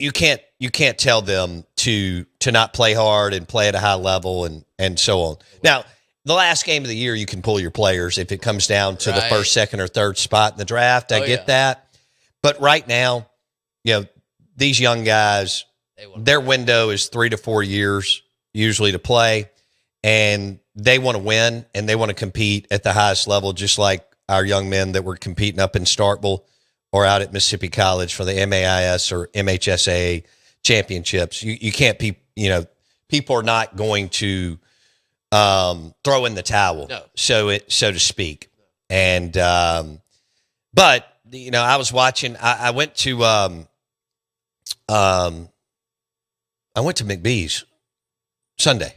you can't tell them to not play hard and play at a high level and so on. Now, the last game of the year, you can pull your players if it comes down to the first, second, or third spot in the draft. I get that. But right now, these young guys, their window is 3 to 4 years usually to play, and they want to win and they want to compete at the highest level, just like our young men that were competing up in Starkville or out at Mississippi College for the MAIS or MHSA championships. You can't be, people are not going to throw in the towel, so to speak. And but I was watching. I went to McBee's Sunday.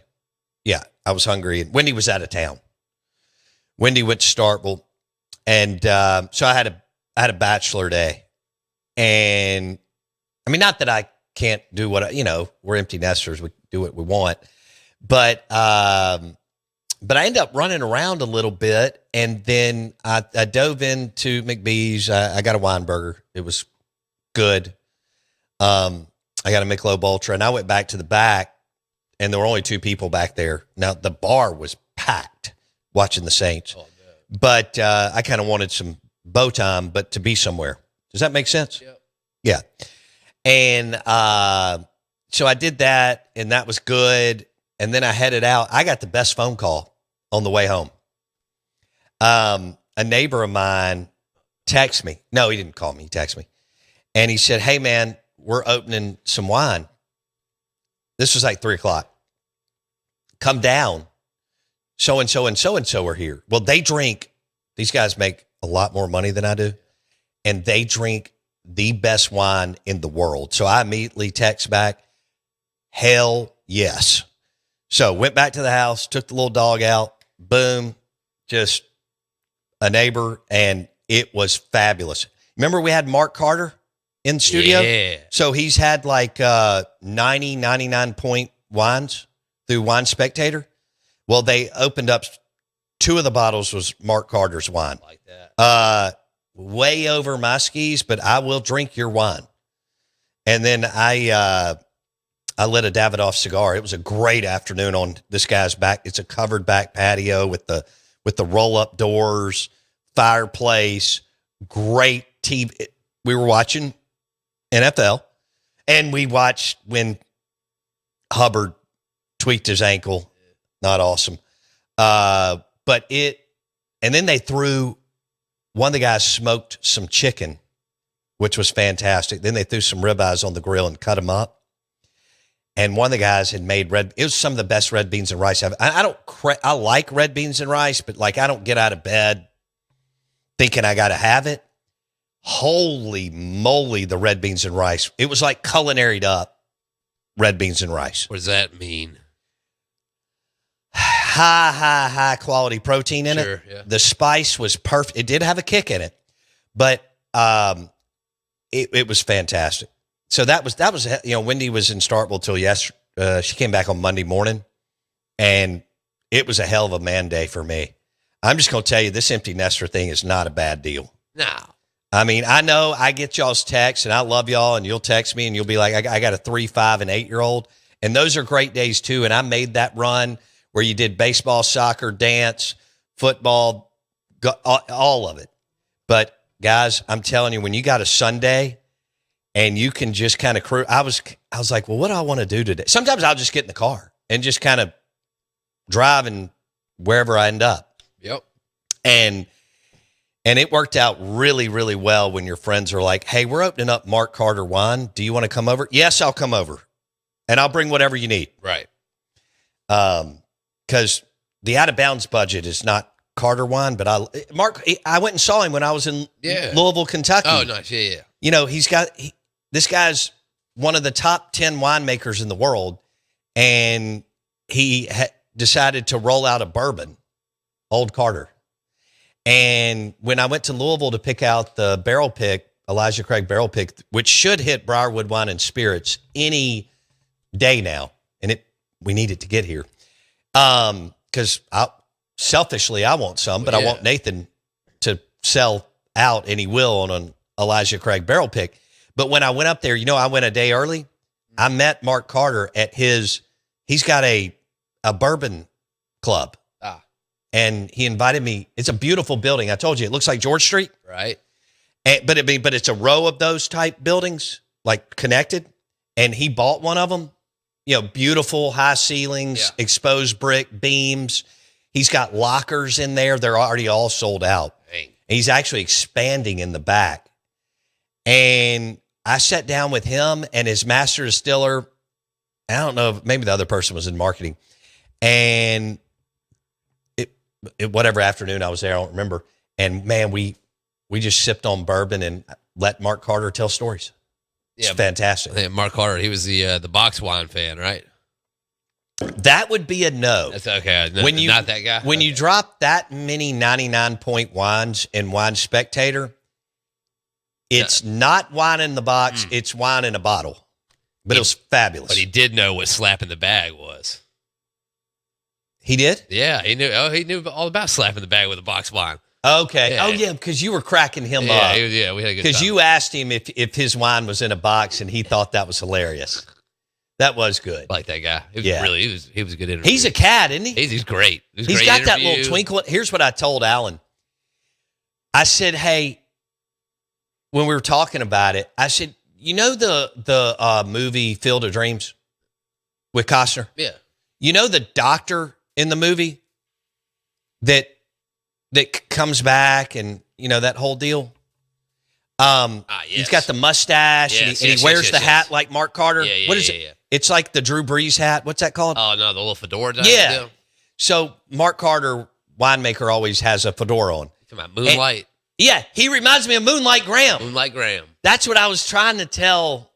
Yeah, I was hungry, and Wendy was out of town. Wendy went to Starkville, and so I had a bachelor day, and I mean, not that I can't do what we're empty nesters, we do what we want, but I ended up running around a little bit, and then I dove into McBee's. I got a Weinberger. It was good. I got a Michelob Ultra, and I went back to the back, and there were only 2 people back there. Now, the bar was packed watching the Saints, but I kind of wanted some bow time, but to be somewhere. Does that make sense? Yep. Yeah. And so I did that, and that was good. And then I headed out. I got the best phone call on the way home. A neighbor of mine texted me. No, he didn't call me. He texted me. And he said, "Hey, man, we're opening some wine." This was like 3:00. "Come down. So-and-so and so-and-so are here." Well, these guys make a lot more money than I do, and they drink the best wine in the world. So I immediately text back, "Hell yes." So went back to the house, took the little dog out, boom, just a neighbor, and it was fabulous. Remember we had Mark Carter in the studio? Yeah. So he's had like 99 point wines through Wine Spectator. Well, they opened up 2 of the bottles was Mark Carter's wine. Like that. Way over my skis, but I will drink your wine. And then I lit a Davidoff cigar. It was a great afternoon on this guy's back. It's a covered back patio with the roll up doors, fireplace, great TV. We were watching NFL, and we watched when Hubbard tweaked his ankle. Not awesome. And then they threw, one of the guys smoked some chicken, which was fantastic. Then they threw some ribeyes on the grill and cut them up. And one of the guys had made it was some of the best red beans and rice I like red beans and rice, but like I don't get out of bed thinking I got to have it. Holy moly, the red beans and rice. It was like culinaried up red beans and rice. What does that mean? High quality protein in it. Yeah. The spice was perfect. It did have a kick in it, but it was fantastic. So that was Wendy was in Starkville till yesterday. She came back on Monday morning, and it was a hell of a man day for me. I'm just going to tell you, this empty nester thing is not a bad deal. No. I mean, I know I get y'all's texts, and I love y'all, and you'll text me, and you'll be like, I got a 3, 5, and 8-year-old, and those are great days too. And I made that run where you did baseball, soccer, dance, football, all of it. But guys, I'm telling you, when you got a Sunday and you can just kind of cruise, I was like, well, what do I want to do today? Sometimes I'll just get in the car and just kind of drive and wherever I end up. Yep. And it worked out really, really well when your friends are like, "Hey, we're opening up Mark Carter wine. Do you want to come over?" "Yes, I'll come over. And I'll bring whatever you need." Right. Because the out of bounds budget is not Carter wine, but I went and saw him when I was in Louisville, Kentucky. Oh, nice. Yeah. This guy's one of the top 10 winemakers in the world, and he decided to roll out a bourbon, Old Carter. And when I went to Louisville to pick out the barrel pick, Elijah Craig barrel pick, which should hit Briarwood Wine and Spirits any day now, and we need it to get here. Because selfishly, I want some, but I want Nathan to sell out, and he will on an Elijah Craig barrel pick. But when I went up there, I went a day early. I met Mark Carter at he's got a bourbon club. And he invited me. It's a beautiful building. I told you, it looks like George Street. Right. But it's a row of those type buildings, like connected. And he bought one of them, beautiful high ceilings, exposed brick beams. He's got lockers in there. They're already all sold out. Dang. He's actually expanding in the back. And I sat down with him and his master distiller. I don't know if maybe the other person was in marketing. And whatever afternoon I was there, I don't remember. And man, we just sipped on bourbon and let Mark Carter tell stories. It's fantastic. Yeah, Mark Carter, he was the box wine fan, right? That would be a no. That's okay. No, When not that guy. When you drop that many 99-point wines in Wine Spectator, it's not wine in the box, it's wine in a bottle. But it was fabulous. But he did know what slapping the bag was. He did? Yeah, he knew. Oh, he knew all about slapping the bag with a box wine. Okay. Yeah. Oh, yeah, because you were cracking him up. We had a good time. Because you asked him if his wine was in a box, and he thought that was hilarious. That was good. I like that guy. He was a good interview. He's a cat, isn't he? He's great. He's got that little twinkle. Here's what I told Alan. I said, hey, when we were talking about it, I said, the movie Field of Dreams with Costner? Yeah. The doctor in the movie that comes back and, that whole deal? Yes. He's got the mustache and he wears the hat like Mark Carter. Yeah, what is it? Yeah. It's like the Drew Brees hat. What's that called? Oh, no, the little fedora. Yeah. So Mark Carter, winemaker, always has a fedora on. Talking about Moonlight. He reminds me of Moonlight Graham. Moonlight Graham. That's what I was trying to tell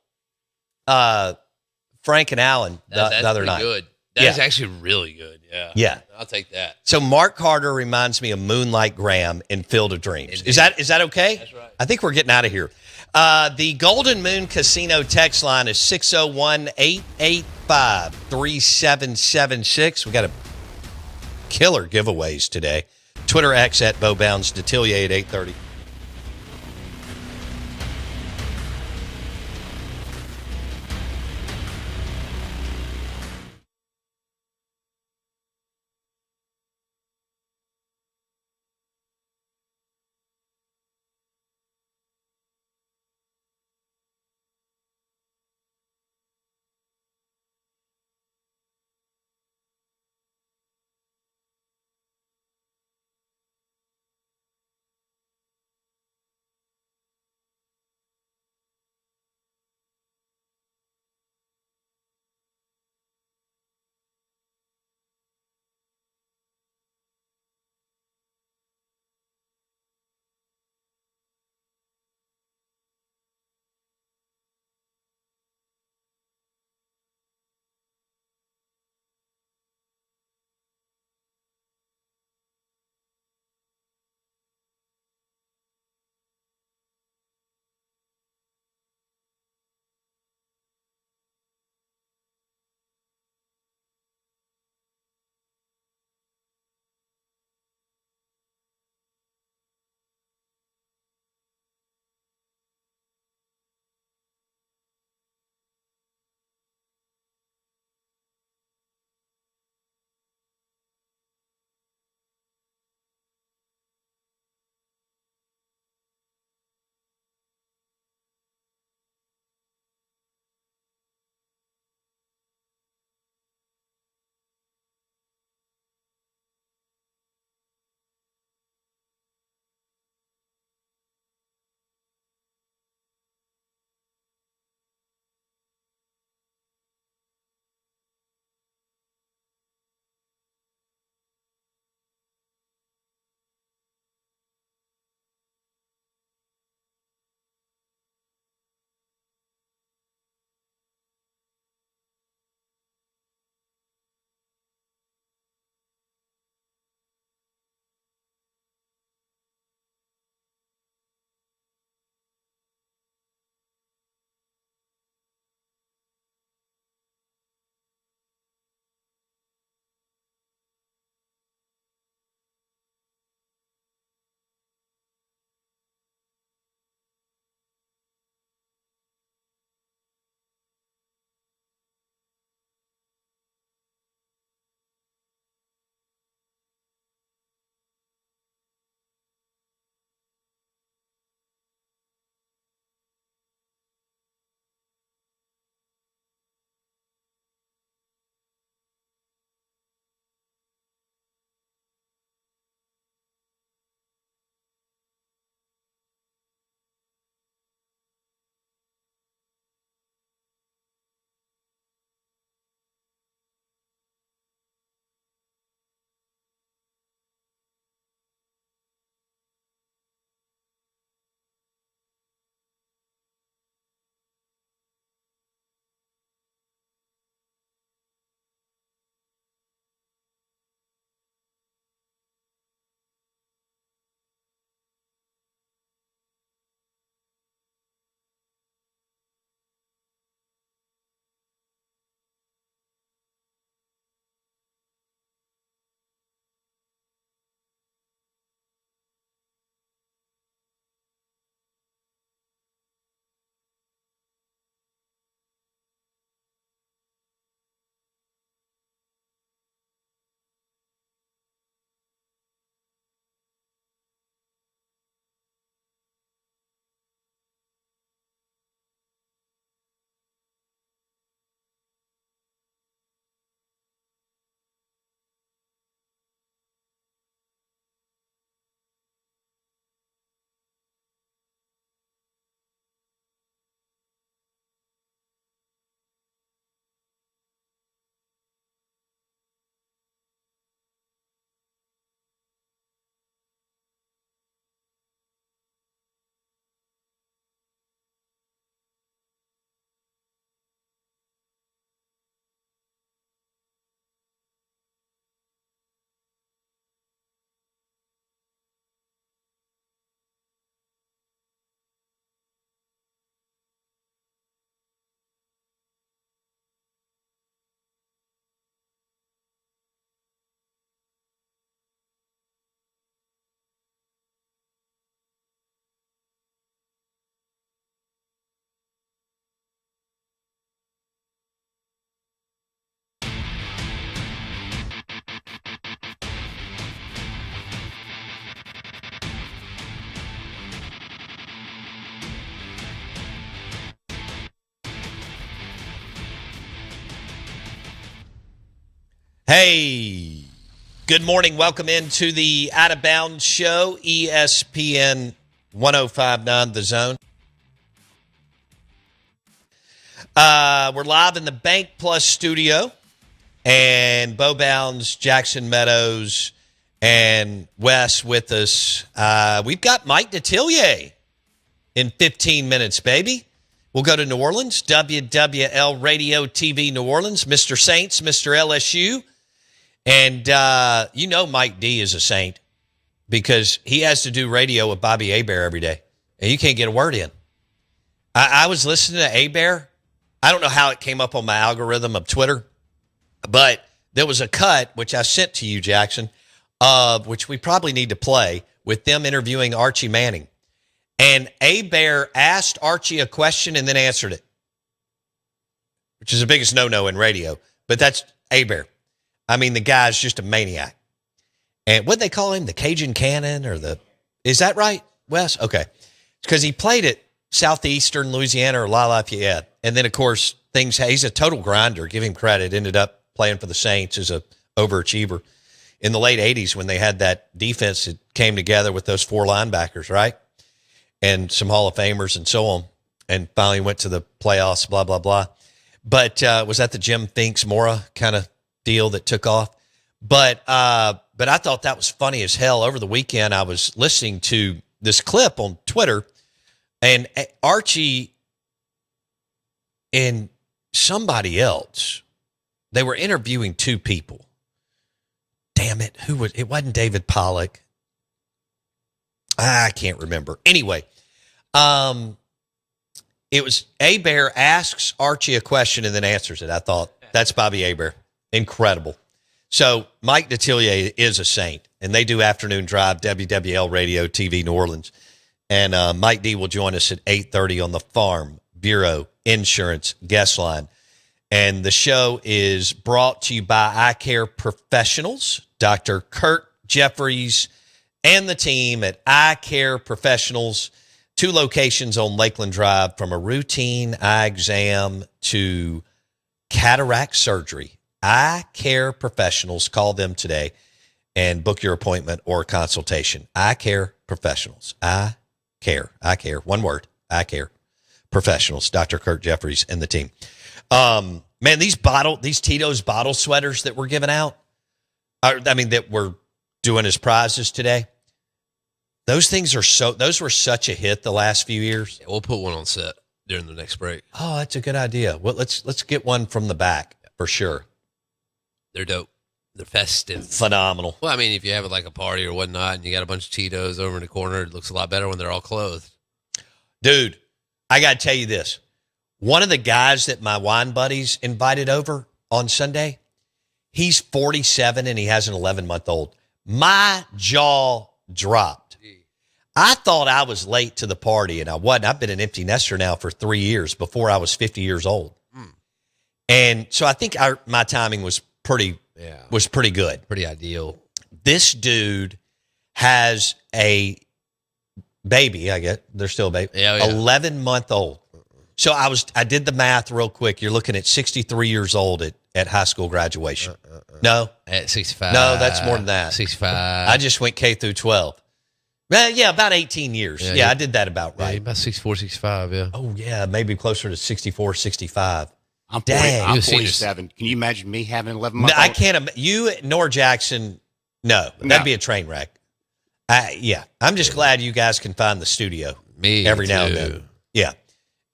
Frank and Alan the other night. Good. That's actually really good. Yeah. Yeah. I'll take that. So Mark Carter reminds me of Moonlight Graham in Field of Dreams. Indeed. Is that okay? That's right. I think we're getting out of here. The Golden Moon Casino text line is 601-885-3776. We got a killer giveaways today. Twitter X at Bo Bounds, Detillier at 8:30. Hey, good morning. Welcome into the Out of Bounds Show, ESPN 105.9 The Zone. We're live in the Bank Plus studio, and Bo Bounds, Jackson Meadows, and Wes with us. We've got Mike Detillier in 15 minutes, baby. We'll go to New Orleans, WWL Radio TV New Orleans, Mr. Saints, Mr. LSU. And you know Mike D is a saint because he has to do radio with Bobby Hebert every day, and you can't get a word in. I was listening to Hebert. I don't know how it came up on my algorithm of Twitter, but there was a cut, which I sent to you, Jackson, which we probably need to play, with them interviewing Archie Manning. And Hebert asked Archie a question and then answered it, which is the biggest no-no in radio, but that's Hebert. I mean, the guy's just a maniac. And what they call him, the Cajun Cannon is that right, Wes? Okay. Because he played at Southeastern Louisiana or La Lafayette. And then, of course, he's a total grinder. Give him credit. Ended up playing for the Saints as a overachiever in the late 80s when they had that defense that came together with those four linebackers, right? And some Hall of Famers and so on. And finally went to the playoffs, blah, blah, blah. But was that the Jim Finks Mora kind of deal that took off? But I thought that was funny as hell. Over the weekend, I was listening to this clip on Twitter, and Archie and somebody else, they were interviewing two people. Damn it. It wasn't David Pollock. I can't remember. Anyway, it was Hebert asks Archie a question and then answers it. I thought, that's Bobby Hebert. Incredible. So Mike Detillier is a saint, and they do Afternoon Drive, WWL Radio TV New Orleans. And Mike D will join us at 8:30 on the Farm Bureau Insurance Guest Line. And the show is brought to you by Eye Care Professionals, Dr. Kurt Jeffries, and the team at Eye Care Professionals. 2 locations on Lakeland Drive, from a routine eye exam to cataract surgery. Eye Care Professionals. Call them today and book your appointment or consultation. Eye Care Professionals. Eye Care. One word. Eye Care Professionals. Dr. Kurt Jeffries and the team. Man, these Tito's bottle sweaters that we're giving out, that we're doing as prizes today. Those were such a hit the last few years. Yeah, we'll put one on set during the next break. Oh, that's a good idea. Well, let's get one from the back for sure. They're dope. They're festive. Phenomenal. Well, I mean, if you have like a party or whatnot and you got a bunch of Tito's over in the corner, it looks a lot better when they're all clothed. Dude, I got to tell you this. One of the guys that my wine buddies invited over on Sunday, he's 47 and he has an 11-month-old. My jaw dropped. I thought I was late to the party, and I wasn't. I've been an empty nester now for 3 years before I was 50 years old. And so I think my timing was pretty good. Pretty ideal. This dude has a baby, I guess. They're still a baby. Yeah. 11-month-old. So I did the math real quick. You're looking at 63 years old at high school graduation. No? At 65. No, that's more than that. 65. I just went K through 12. Well, yeah, about 18 years. Yeah, I did that about right. Yeah, about 64, 65, yeah. Oh, yeah, maybe closer to 64, 65. I'm Dang. I'm 47. Can you imagine me having an 11 month? I can't. You nor Jackson. No, that'd be a train wreck. I'm just glad you guys can find the studio every now and then. Yeah,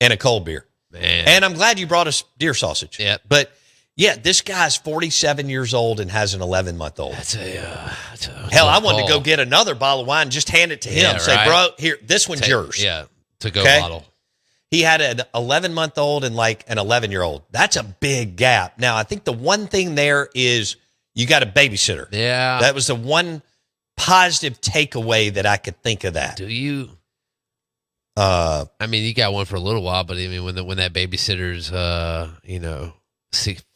and a cold beer. Man. And I'm glad you brought us deer sausage. Yeah, but yeah, this guy's 47 years old and has an 11-month-old. That's hell. I wanted to go get another bottle of wine, and just hand it to him. Say, bro, here, this one's yours. Yeah, to go bottle. He had an 11-month-old and like an 11-year-old. That's a big gap. Now, I think the one thing there is you got a babysitter. Yeah. That was the one positive takeaway that I could think of that. Do you? I mean, you got one for a little while, but I mean, when that babysitter's,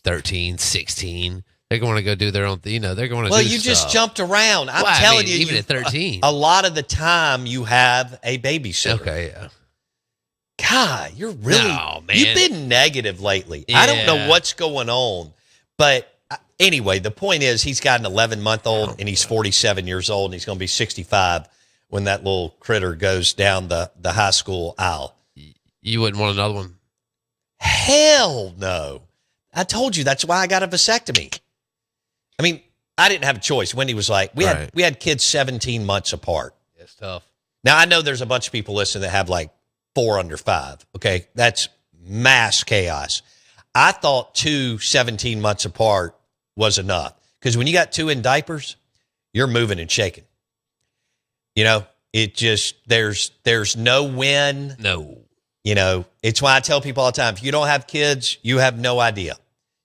13, 16, they're going to go do their own thing. They're going to Well, you just jumped around. I'm telling you. Even at 13. A lot of the time you have a babysitter. Okay, yeah. God, you're really, no, man. You've been negative lately. Yeah. I don't know what's going on, but anyway, the point is he's got an 11-month-old and he's 47 years old and he's going to be 65 when that little critter goes down the high school aisle. You wouldn't want another one? Hell no. I told you that's why I got a vasectomy. I mean, I didn't have a choice. Wendy was like, we had kids 17 months apart. It's tough. Now, I know there's a bunch of people listening that have like 4 under 5. Okay. That's mass chaos. I thought 2 17 months apart was enough because when you got 2 in diapers, you're moving and shaking. You know, it just, there's no win. No. You know, it's why I tell people all the time, if you don't have kids, you have no idea.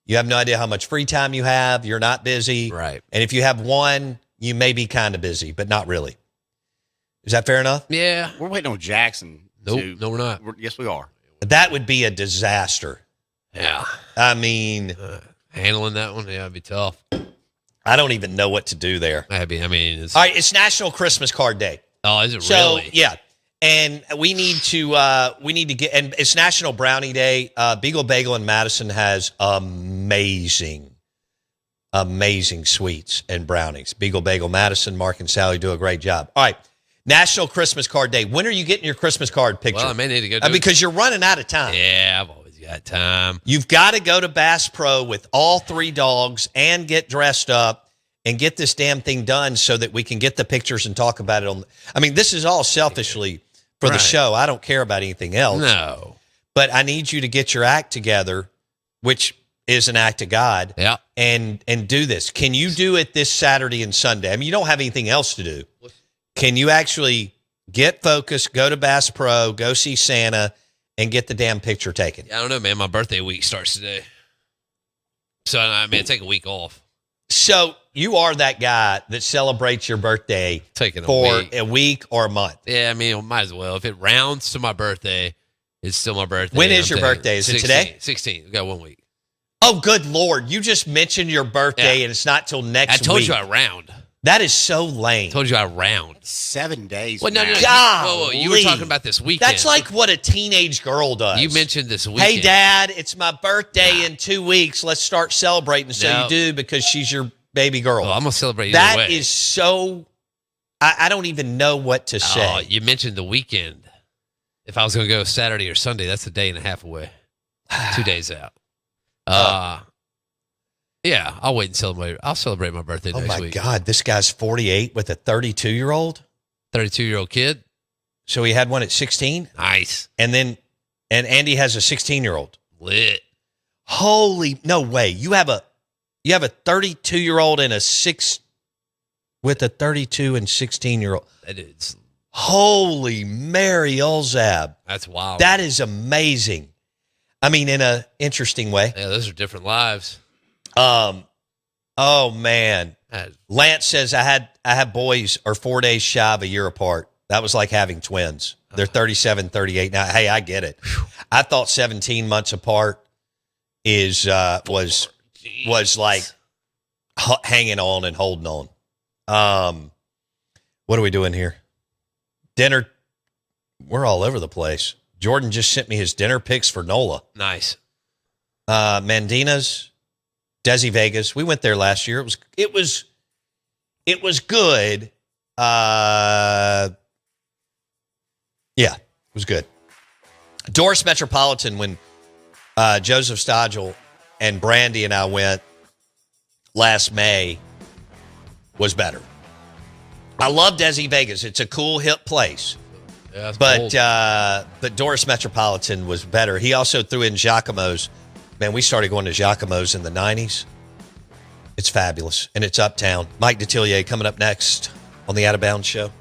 You have no idea how much free time you have. You're not busy. Right. And if you have one, you may be kind of busy, but not really. Is that fair enough? Yeah. We're waiting on Jackson. Nope. No, we're not. Yes, we are. That would be a disaster. Yeah. I mean, Handling that one, yeah, it'd be tough. I don't even know what to do there. All right, it's National Christmas Card Day. Oh, is it So, really? yeah. And we need to get, and it's National Brownie Day. Beagle Bagel in Madison has amazing sweets and brownies. Beagle Bagel Madison, Mark and Sally do a great job. All right, National Christmas Card Day. When are you getting your Christmas card picture? Well, I may need to go do because you're running out of time. Yeah, I've always got time. You've got to go to Bass Pro with all 3 dogs and get dressed up and get this damn thing done so that we can get the pictures and talk about it on. I mean, this is all selfishly for the show. I don't care about anything else. No. But I need you to get your act together, which is an act of God. Yeah. And do this. Can you do it this Saturday and Sunday? I mean, you don't have anything else to do. Can you actually get focused, go to Bass Pro, go see Santa, and get the damn picture taken? I don't know, man. My birthday week starts today. So, I mean, take a week off. So you are that guy that celebrates your birthday for a week or a month. Yeah, I mean, might as well. If it rounds to my birthday, it's still my birthday. When is your birthday? Is it today? 16. We got 1 week. Oh, good Lord. You just mentioned your birthday and it's not till next week. I told you I round. That is so lame. I told you I round. 7 days. Well, no. Whoa, You were talking about this weekend. That's like what a teenage girl does. You mentioned this weekend. Hey, Dad, it's my birthday in 2 weeks. Let's start celebrating. So you do because she's your baby girl. Well, I'm going to celebrate either way. That is so... I don't even know what to say. Oh, you mentioned the weekend. If I was going to go Saturday or Sunday, that's a day and a half away. 2 days out. Yeah, I'll wait and celebrate. I'll celebrate my birthday next week. Oh, my God. This guy's 48 with a 32-year-old? 32-year-old kid? So he had one at 16? Nice. And Andy has a 16-year-old. Lit. Holy, no way. You have a 32-year-old and with a 32 and 16-year-old. That is. Holy Mary Olzab. That's wild. That is amazing. I mean, in an interesting way. Yeah, those are different lives. Oh man. Lance says I had boys are 4 days shy of a year apart. That was like having twins. They're 37, 38 now. Hey, I get it. I thought 17 months apart was like hanging on and holding on. What are we doing here? Dinner. We're all over the place. Jordan just sent me his dinner picks for NOLA. Nice. Mandina's, Desi Vegas. We went there last year. It was good. Yeah, it was good. Doris Metropolitan, when Joseph Stodgel and Brandy and I went last May, was better. I love Desi Vegas. It's a cool, hip place. Yeah, but Doris Metropolitan was better. He also threw in Giacomo's. Man, we started going to Giacomo's in the 90s. It's fabulous, and it's uptown. Mike Detillier coming up next on the Out of Bounds Show.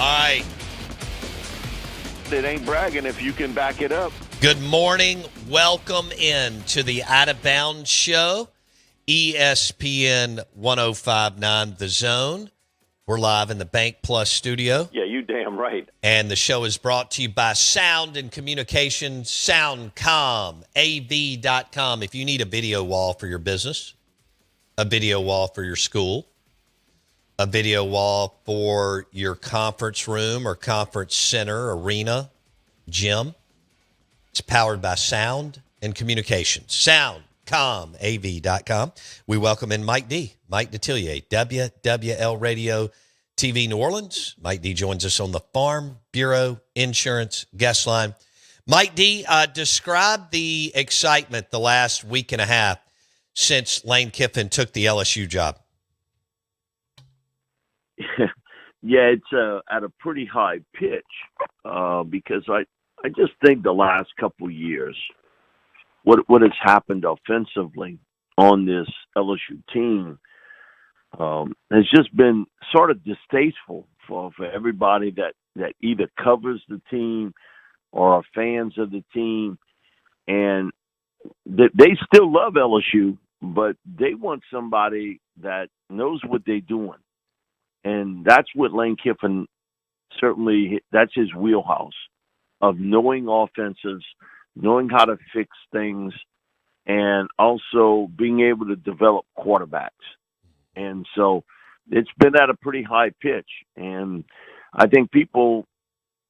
right. It ain't bragging if you can back it up. Good morning. Welcome in to the Out of Bounds Show, ESPN 1059 The Zone. We're live in the Bank Plus studio. Yeah, you damn right. And the show is brought to you by Sound and Communications, SoundcomAV.com. If you need a video wall for your business, a video wall for your school, a video wall for your conference room or conference center, arena, gym, it's powered by Sound and Communications, SoundcomAV.com. We welcome in Mike D. Mike Detillier, WWL Radio TV New Orleans. Mike D joins us on the Farm Bureau Insurance guest line. Mike D, describe the excitement the last week and a half since Lane Kiffin took the LSU job. Yeah, it's at a pretty high pitch because I just think the last couple of years, what has happened offensively on this LSU team has just been sort of distasteful for everybody that either covers the team or are fans of the team. And they still love LSU, but they want somebody that knows what they're doing. And that's what Lane Kiffin certainly, that's his wheelhouse of knowing offenses, knowing how to fix things, and also being able to develop quarterbacks. And so it's been at a pretty high pitch. And I think people,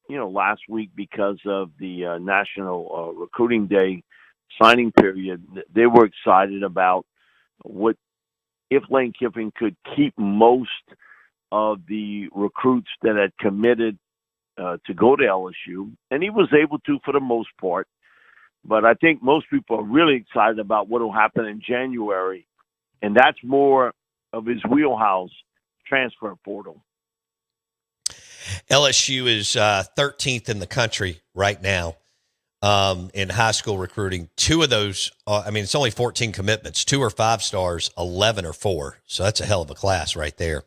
last week because of the National Recruiting Day signing period, they were excited about what if Lane Kiffin could keep most of the recruits that had committed to go to LSU. And he was able to for the most part. But I think most people are really excited about what will happen in January. And that's more of his wheelhouse, transfer portal. LSU is 13th in the country right now in high school recruiting. Two of those, it's only 14 commitments. 2 are 5 stars, 11 are 4. So that's a hell of a class right there.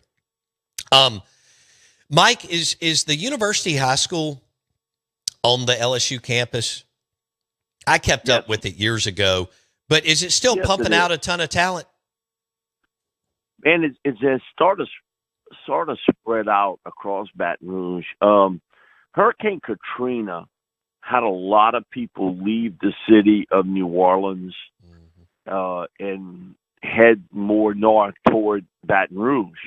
Mike, is the University High School on the LSU campus? I kept up with it years ago, but is it still pumping out a ton of talent? And it's sort of spread out across Baton Rouge. Hurricane Katrina had a lot of people leave the city of New Orleans and head more north toward Baton Rouge.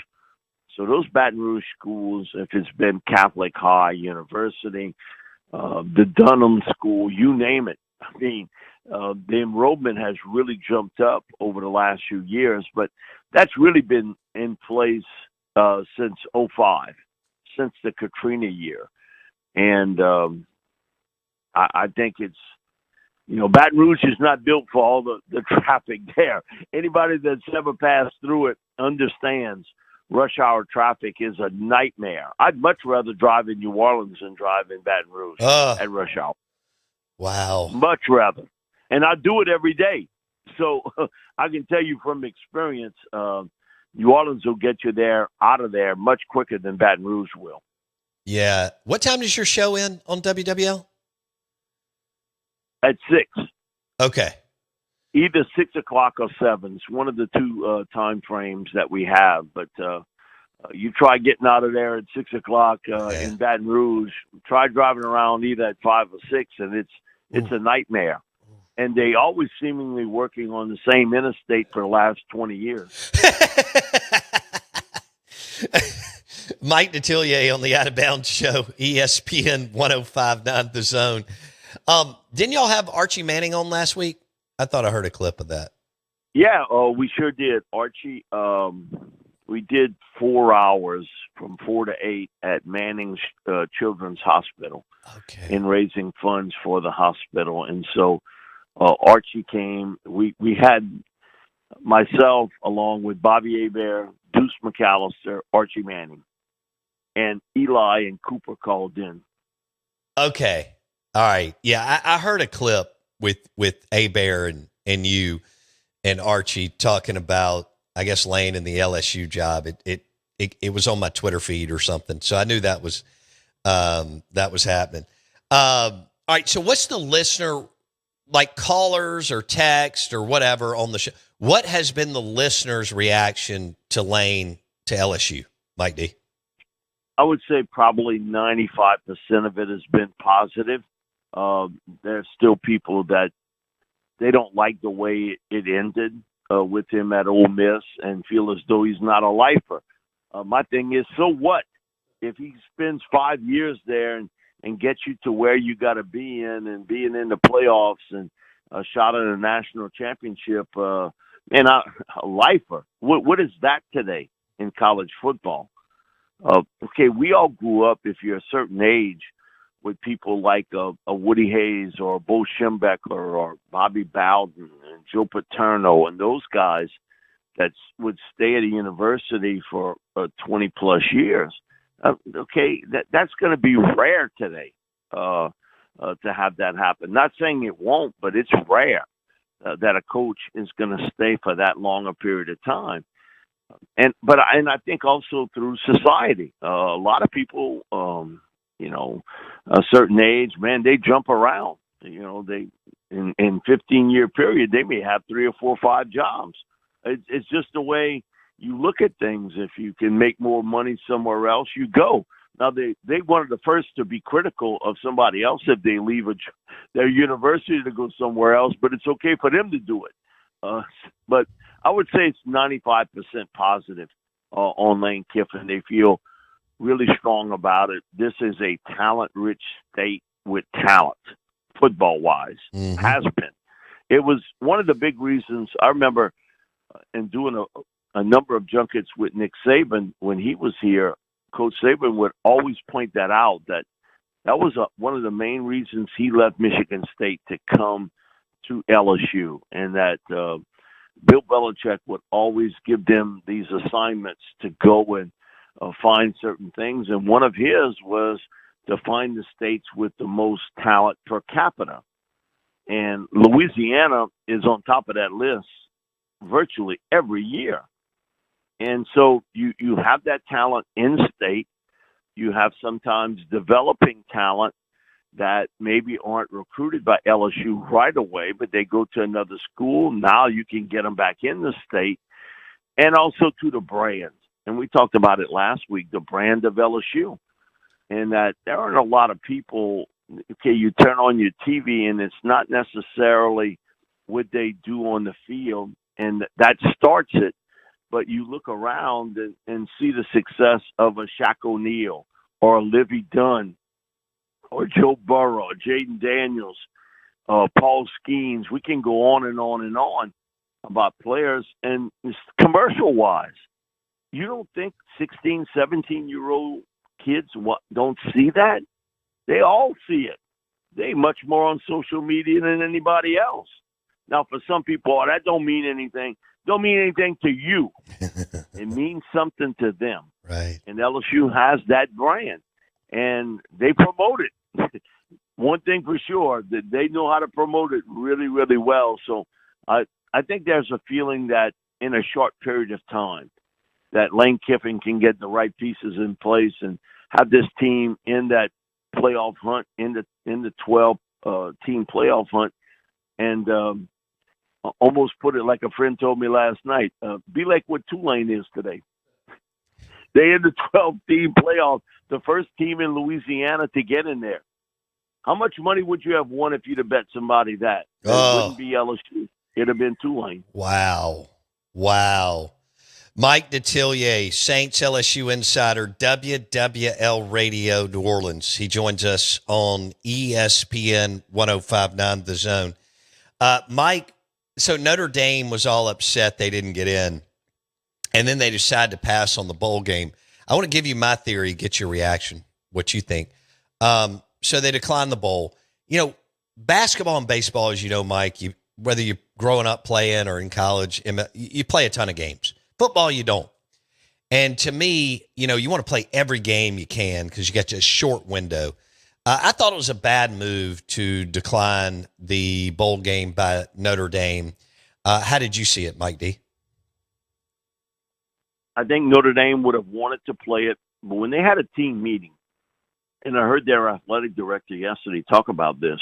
So those Baton Rouge schools, if it's been Catholic High, University, the Dunham School, you name it. I mean, the enrollment has really jumped up over the last few years, but that's really been in place since 2005, since the Katrina year. And I think it's, Baton Rouge is not built for all the traffic there. Anybody that's ever passed through it understands rush hour traffic is a nightmare. I'd much rather drive in New Orleans than drive in Baton Rouge at rush hour. Wow. Much rather. And I do it every day. So I can tell you from experience, New Orleans will get you out of there much quicker than Baton Rouge will. Yeah. What time does your show end on WWL? At 6. Okay. Either 6 o'clock or 7. It's one of the two time frames that we have. But you try getting out of there at 6 o'clock in Baton Rouge. Try driving around either at 5 or 6, and it's a nightmare. And they always seemingly working on the same interstate for the last 20 years. Mike Detillier on the Out of Bounds Show, ESPN 1059 The Zone. Didn't y'all have Archie Manning on last week? I thought I heard a clip of that. Yeah, we sure did. Archie, we did 4 hours from 4 to 8 at Manning's Children's Hospital in raising funds for the hospital. And so Archie came. We had myself along with Bobby Hebert, Deuce McAllister, Archie Manning, and Eli and Cooper called in. Okay. All right. Yeah, I heard a clip with Hebert and you and Archie talking about, I guess, Lane and the LSU job. It was on my Twitter feed or something. So I knew that was that was happening. All right. So what's the listener, like callers or text or whatever on the show? What has been the listener's reaction to Lane to LSU, Mike D? I would say probably 95% of it has been positive. There's still people that they don't like the way it ended with him at Ole Miss and feel as though he's not a lifer. My thing is, so what? If he spends 5 years there and gets you to where you got to be in and being in the playoffs and a shot at a national championship, and a lifer, what is that today in college football? Okay, we all grew up, if you're a certain age, with people like a Woody Hayes or Bo Schembechler or Bobby Bowden and Joe Paterno and those guys that would stay at a university for 20-plus years. Okay, that's going to be rare today to have that happen. Not saying it won't, but it's rare that a coach is going to stay for that long a period of time. And I think also through society, a lot of people, a certain age, man, they jump around. They in 15-year period, they may have 3 or 4 or 5 jobs. It's just the way you look at things. If you can make more money somewhere else, you go. Now, they wanted the first to be critical of somebody else if they leave their university to go somewhere else, but it's okay for them to do it. But I would say it's 95% positive on Lane Kiffin. They feel really strong about it. This is a talent-rich state with talent, football-wise, has been. It was one of the big reasons I remember in doing a number of junkets with Nick Saban when he was here. Coach Saban would always point that out, that was one of the main reasons he left Michigan State to come to LSU, and that Bill Belichick would always give them these assignments to go and find certain things. And one of his was to find the states with the most talent per capita. And Louisiana is on top of that list virtually every year. And so you have that talent in state. You have sometimes developing talent that maybe aren't recruited by LSU right away, but they go to another school. Now you can get them back in the state, and also to the brand. And we talked about it last week, the brand of LSU, and that there aren't a lot of people. Okay, you turn on your TV and it's not necessarily what they do on the field, and that starts it. But you look around and see the success of a Shaq O'Neal or a Livy Dunn or Joe Burrow, or Jaden Daniels, Paul Skeens. We can go on and on and on about players. And commercial-wise, you don't think 16, 17-year-old kids don't see that? They all see it. They much more on social media than anybody else. Now, for some people, that don't mean anything. Don't mean anything to you. It means something to them. Right. And LSU has that brand, and they promote it. One thing for sure, that they know how to promote it really, really well. So I think there's a feeling that in a short period of time that Lane Kiffin can get the right pieces in place and have this team in that playoff hunt, in the 12 team playoff hunt, and almost put it like a friend told me last night, be like what Tulane is today. They in the 12-team playoff, the first team in Louisiana to get in there. How much money would you have won if you'd have bet somebody that? It wouldn't be LSU. It'd have been Tulane. Wow. Mike Detillier, Saints LSU Insider, WWL Radio New Orleans. He joins us on ESPN 105.9 The Zone. Mike, so Notre Dame was all upset they didn't get in, and then they decided to pass on the bowl game. I want to give you my theory, get your reaction, what you think. So they declined the bowl. Basketball and baseball, as you know, Mike, whether you're growing up playing or in college, you play a ton of games. Football, you don't. And to me, you want to play every game you can because you got a short window. I thought it was a bad move to decline the bowl game by Notre Dame. How did you see it, Mike D? I think Notre Dame would have wanted to play it, but when they had a team meeting and I heard their athletic director yesterday talk about this.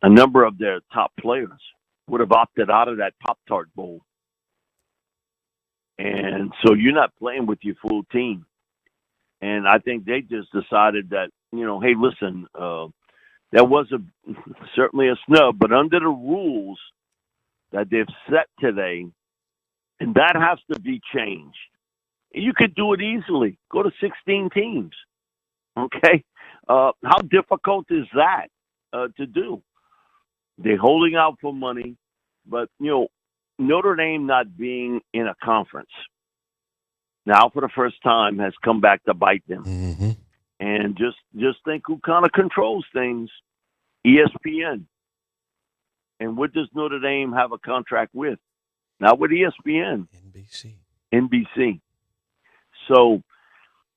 A number of their top players would have opted out of that Pop-Tart Bowl. And so you're not playing with your full team. And I think they just decided that, hey, listen, that was certainly a snub, but under the rules that they've set today, and that has to be changed. You could do it easily. Go to 16 teams. Okay? How difficult is that to do? They're holding out for money, but, Notre Dame not being in a conference now for the first time has come back to bite them. Mm-hmm. And just think who kind of controls things. ESPN. And what does Notre Dame have a contract with? Not with ESPN. NBC. So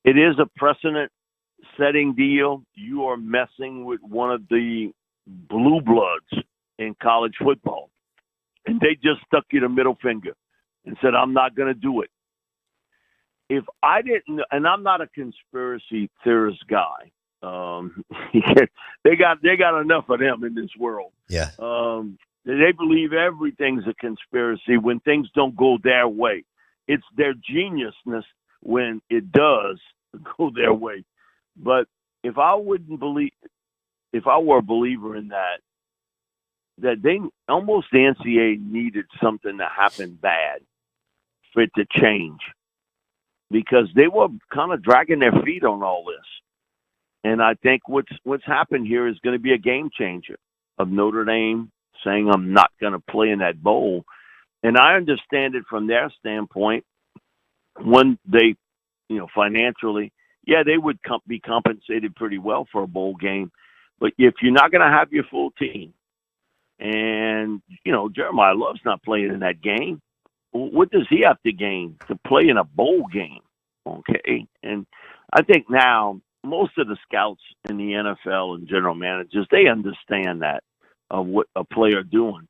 it is a precedent-setting deal. You are messing with one of the blue bloods in college football. And they just stuck you the middle finger and said, I'm not going to do it. If I didn't, and I'm not a conspiracy theorist guy, they got enough of them in this world. Yeah. They believe everything's a conspiracy when things don't go their way. It's their geniusness when it does go their way. But if I were a believer in that they almost the NCAA needed something to happen bad for it to change, because they were kind of dragging their feet on all this. And I think what's happened here is going to be a game changer of Notre Dame saying, I'm not going to play in that bowl. And I understand it from their standpoint. When they, financially, yeah, they would be compensated pretty well for a bowl game. But if you're not going to have your full team, and, Jeremiah Love's not playing in that game, what does he have to gain to play in a bowl game? Okay. And I think now most of the scouts in the NFL and general managers, they understand that of what a player doing.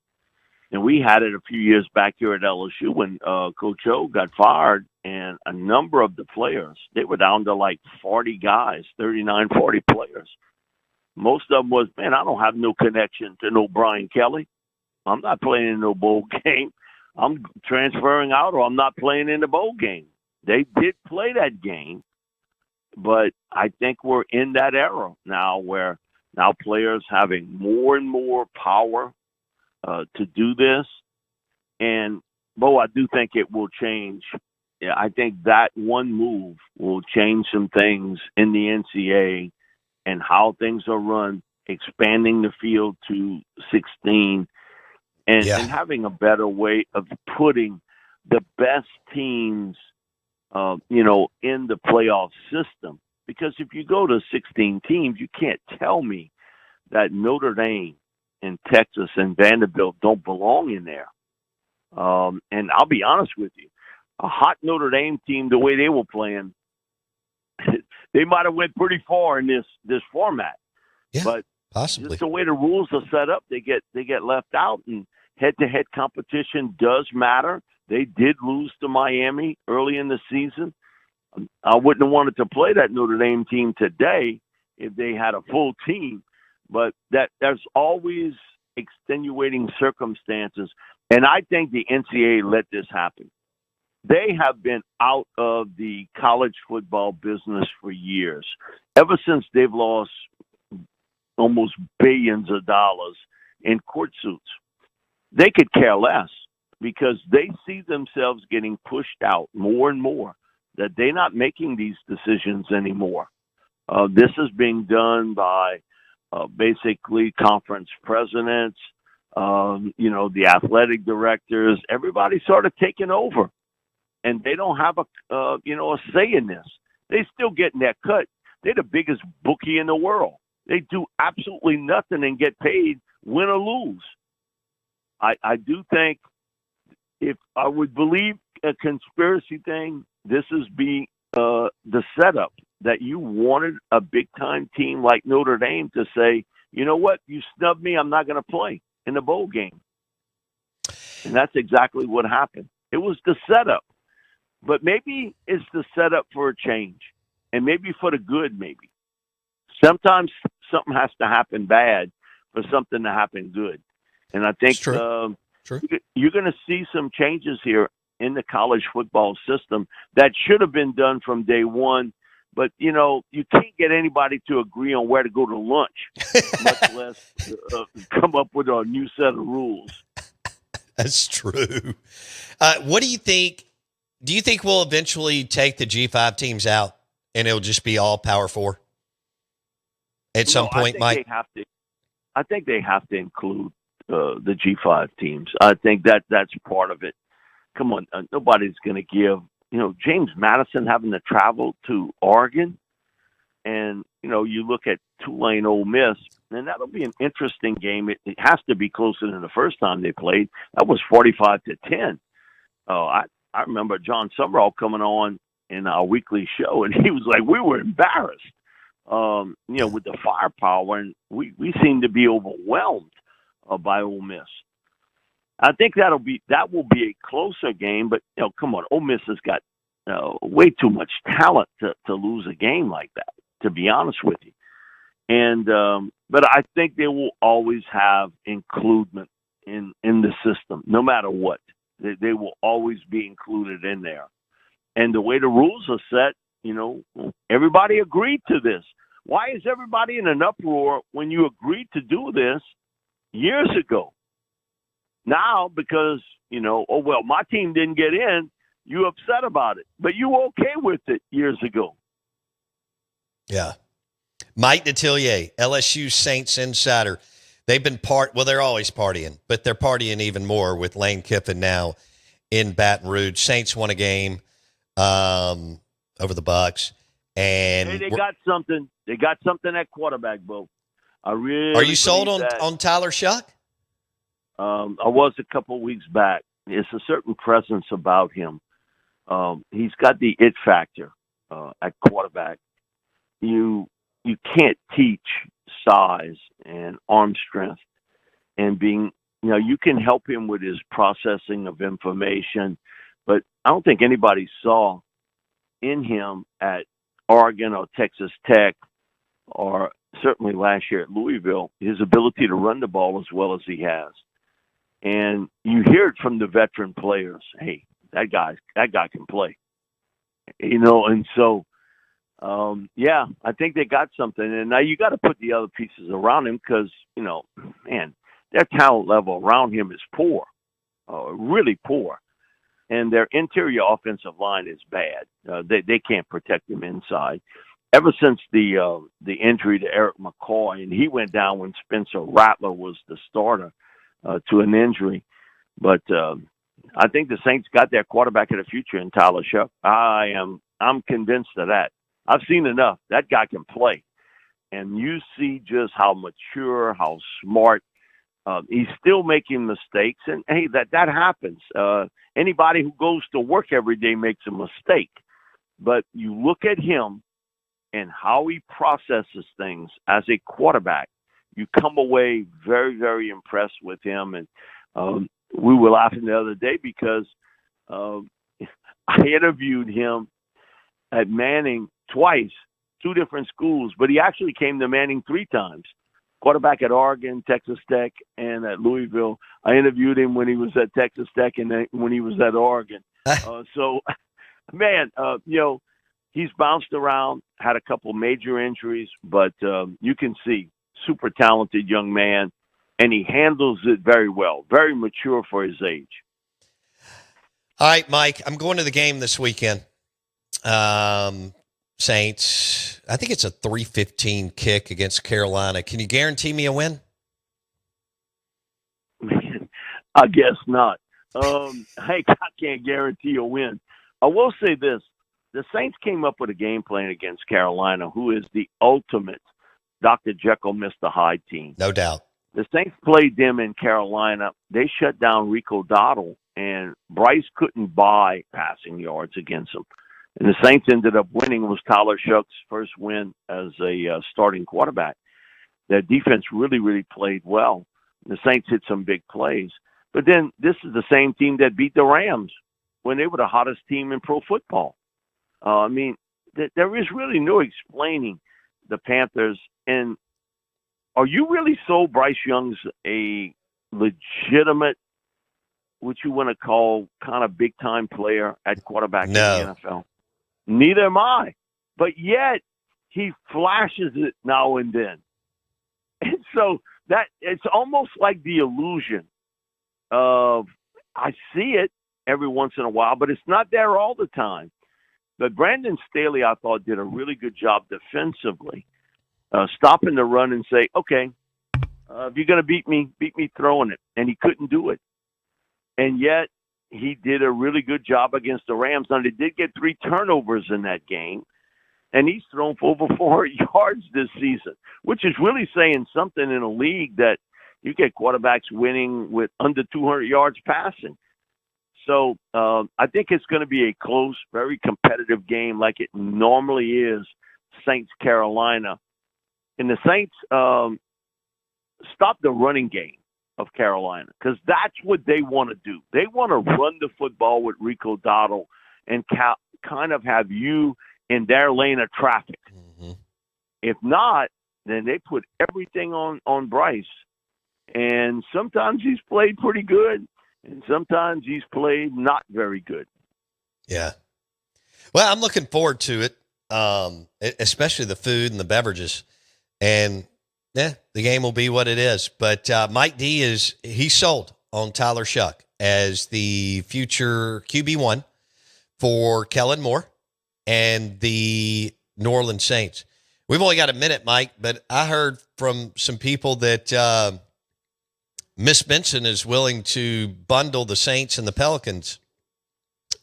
And we had it a few years back here at LSU when Coach O got fired, and a number of the players, they were down to like 40 guys, 39, 40 players. Most of them was, man, I don't have no connection to no Brian Kelly. I'm not playing in no bowl game. I'm transferring out, or I'm not playing in the bowl game. They did play that game, but I think we're in that era now where now players having more and more power to do this. And, Bo, I do think it will change. Yeah, I think that one move will change some things in the NCAA and how things are run, expanding the field to 16 and having a better way of putting the best teams, in the playoff system. Because if you go to 16 teams, you can't tell me that Notre Dame and Texas and Vanderbilt don't belong in there. And I'll be honest with you, a hot Notre Dame team, the way they were playing, they might have went pretty far in this format. Yeah, but possibly just the way the rules are set up, they get left out, and head-to-head competition does matter. They did lose to Miami early in the season. I wouldn't have wanted to play that Notre Dame team today if they had a full team, but there's always extenuating circumstances, and I think the NCAA let this happen. They have been out of the college football business for years, ever since they've lost almost billions of dollars in court suits. They could care less because they see themselves getting pushed out more and more, that they're not making these decisions anymore. This is being done by basically conference presidents, the athletic directors, everybody sort of taking over. And they don't have a say in this. They still getting that cut. They're the biggest bookie in the world. They do absolutely nothing and get paid, win or lose. I do think if I would believe a conspiracy thing, this is the setup that you wanted a big-time team like Notre Dame to say, you know what, you snubbed me, I'm not going to play in the bowl game. And that's exactly what happened. It was the setup. But maybe it's the setup for a change, and maybe for the good, maybe. Sometimes something has to happen bad for something to happen good. And I think It's true. True. you're going to see some changes here in the college football system that should have been done from day one. But, you can't get anybody to agree on where to go to lunch, much less come up with a new set of rules. That's true. What do you think? Do you think we'll eventually take the G5 teams out and it'll just be all Power 4 at some point, Mike? I think they have to include the G5 teams. I think that's part of it. Come on, nobody's going to give, James Madison having to travel to Oregon, and, you look at Tulane Ole Miss, and that'll be an interesting game. It has to be closer than the first time they played. That was 45-10. I remember John Summerall coming on in our weekly show, and he was like, we were embarrassed, with the firepower, and we seemed to be overwhelmed by Ole Miss. I think that will be a closer game, but come on, Ole Miss has got way too much talent to lose a game like that, to be honest with you. And but I think they will always have inclusion in the system, no matter what. They will always be included in there. And the way the rules are set, everybody agreed to this. Why is everybody in an uproar when you agreed to do this years ago? Now, because, my team didn't get in, you upset about it. But you were okay with it years ago. Yeah. Mike Detillier, LSU Saints insider. They've been they're always partying, but they're partying even more with Lane Kiffin now in Baton Rouge. Saints won a game over the Bucks. And hey, they got something. They got something at quarterback, Bo. Are you sold on Tyler Shuck? I was a couple of weeks back. It's a certain presence about him. He's got the it factor at quarterback. You can't teach size and arm strength and being, you can help him with his processing of information, but I don't think anybody saw in him at Oregon or Texas Tech or certainly last year at Louisville, his ability to run the ball as well as he has. And you hear it from the veteran players. Hey, that guy can play, and so, I think they got something. And now you got to put the other pieces around him because, their talent level around him is poor, really poor. And their interior offensive line is bad. They can't protect him inside. Ever since the injury to Eric McCoy, and he went down when Spencer Rattler was the starter to an injury. But I think the Saints got their quarterback of the future in Tyler Shuck. I'm convinced of that. I've seen enough. That guy can play. And you see just how mature, how smart. He's still making mistakes. And, hey, that happens. Anybody who goes to work every day makes a mistake. But you look at him and how he processes things as a quarterback, you come away very, very impressed with him. And we were laughing the other day because I interviewed him at Manning twice, 2 different schools, but he actually came to Manning 3 times. Quarterback at Oregon, Texas Tech, and at Louisville. I interviewed him when he was at Texas Tech and then when he was at Oregon. He's bounced around, had a couple major injuries, but you can see super talented young man, and he handles it very well, very mature for his age. All right, Mike, I'm going to the game this weekend. Saints, I think it's a 3:15 kick against Carolina. Can you guarantee me a win? I guess not. I can't guarantee a win. I will say this. The Saints came up with a game plan against Carolina, who is the ultimate Dr. Jekyll, Mr. Hyde team. No doubt. The Saints played them in Carolina. They shut down Rico Dowdle, and Bryce couldn't buy passing yards against them. And the Saints ended up winning. It was Tyler Shuck's first win as a starting quarterback. Their defense really, really played well. The Saints hit some big plays. But then this is the same team that beat the Rams when they were the hottest team in pro football. There is really no explaining the Panthers. And are you really sold Bryce Young's a legitimate, what you want to call kind of big time player at quarterback in No. the NFL? Neither am I. But yet he flashes it now and then. And so that it's almost like the illusion of I see it every once in a while, but it's not there all the time. But Brandon Staley, I thought, did a really good job defensively, stopping the run and say, okay, if you're going to beat me throwing it. And he couldn't do it. And yet he did a really good job against the Rams. Now, they did get 3 turnovers in that game, and he's thrown for over 400 yards this season, which is really saying something in a league that you get quarterbacks winning with under 200 yards passing. So I think it's going to be a close, very competitive game like it normally is, Saints-Carolina. And the Saints stop the running game of Carolina because that's what they want to do. They want to run the football with Rico Dowdle and kind of have you in their lane of traffic. Mm-hmm. If not, then they put everything on Bryce. And sometimes he's played pretty good, and sometimes he's played not very good. Yeah. Well, I'm looking forward to it, especially the food and the beverages. And, yeah, the game will be what it is. But Mike D he's sold on Tyler Shuck as the future QB1 for Kellen Moore and the New Orleans Saints. We've only got a minute, Mike, but I heard from some people that Miss Benson is willing to bundle the Saints and the Pelicans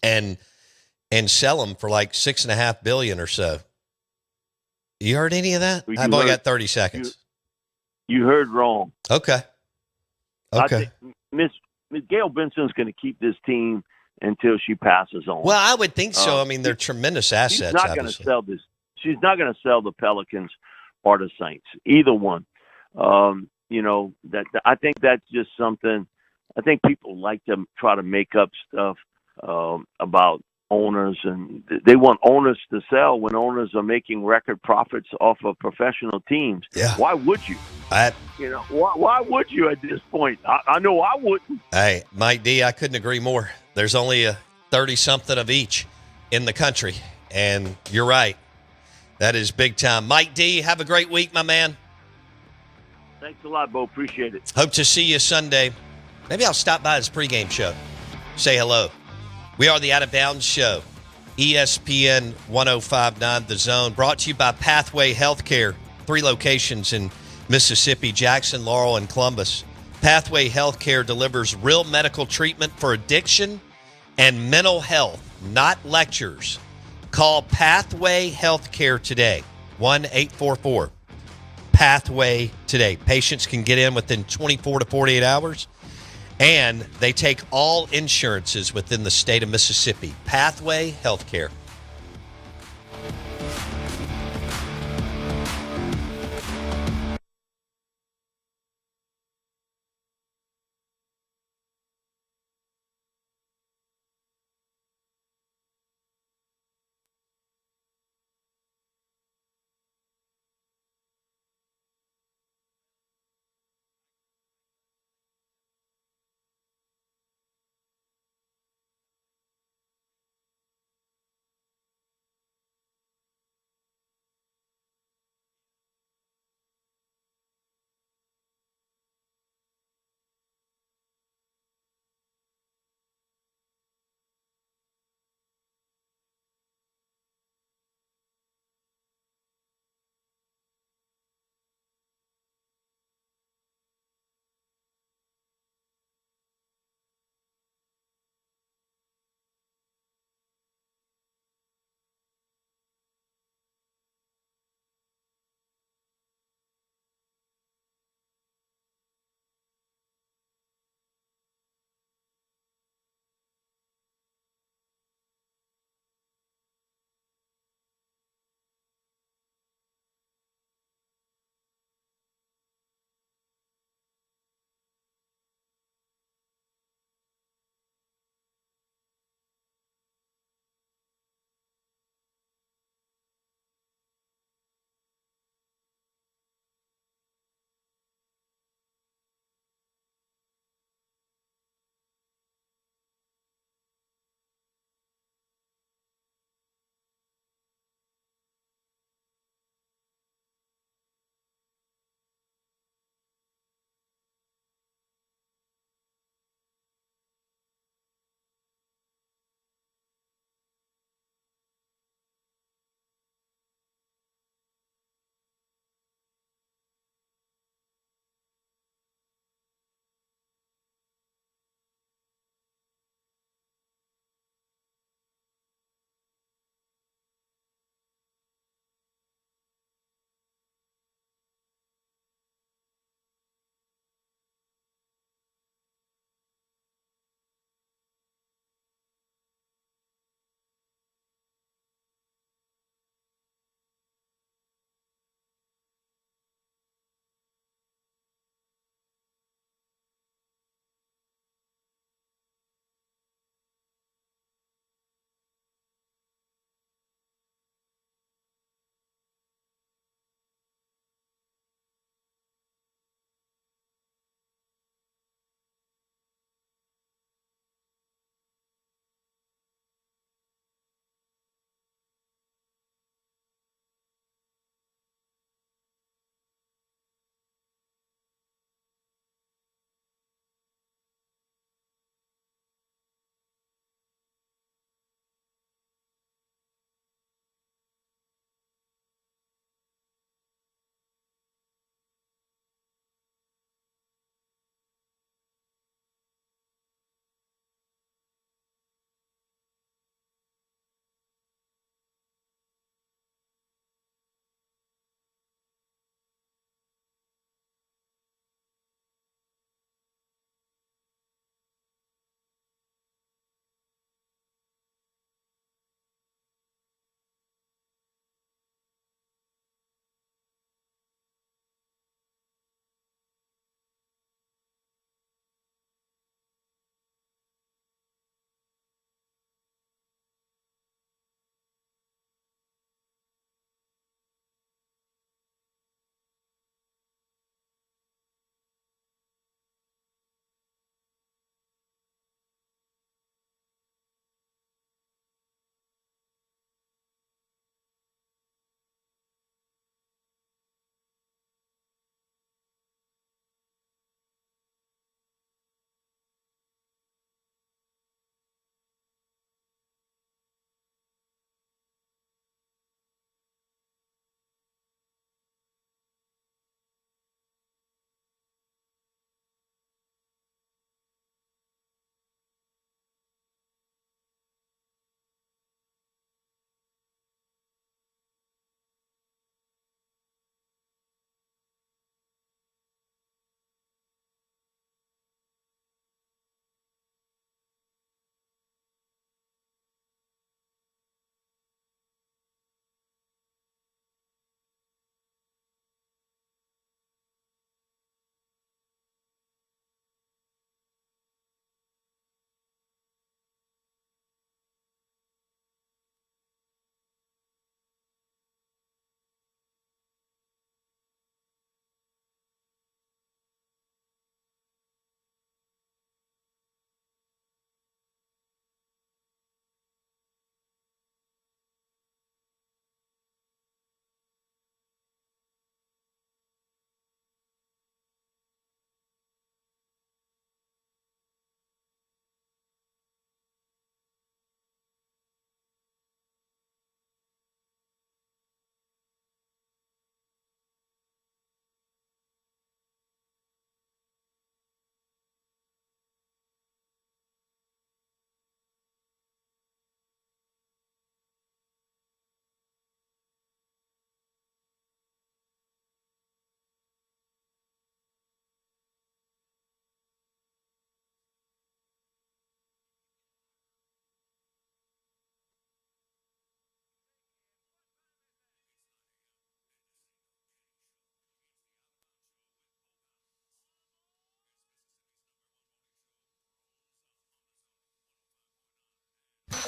and sell them for like $6.5 billion or so. You heard any of that? Well, I've only got 30 seconds. You heard wrong. Okay. I think Miss Gail Benson's going to keep this team until she passes on. Well, I would think so. I mean, they're tremendous assets. She's not going to sell this. She's not going to sell the Pelicans or the Saints, either one. That I think that's just something. I think people like to try to make up stuff about owners, and they want owners to sell when owners are making record profits off of professional teams. Yeah. Why would you? Why would you at this point? I know I wouldn't. Hey, Mike D, I couldn't agree more. There's only a 30-something of each in the country, and you're right. That is big time. Mike D, have a great week, my man. Thanks a lot, Bo. Appreciate it. Hope to see you Sunday. Maybe I'll stop by his pregame show. Say hello. We are the Out of Bounds Show. ESPN 105.9 The Zone. Brought to you by Pathway Healthcare. 3 locations in Mississippi, Jackson, Laurel, and Columbus. Pathway Healthcare delivers real medical treatment for addiction and mental health, not lectures. Call Pathway Healthcare today. 1-844 Pathway today. Patients can get in within 24 to 48 hours, and they take all insurances within the state of Mississippi. Pathway Healthcare.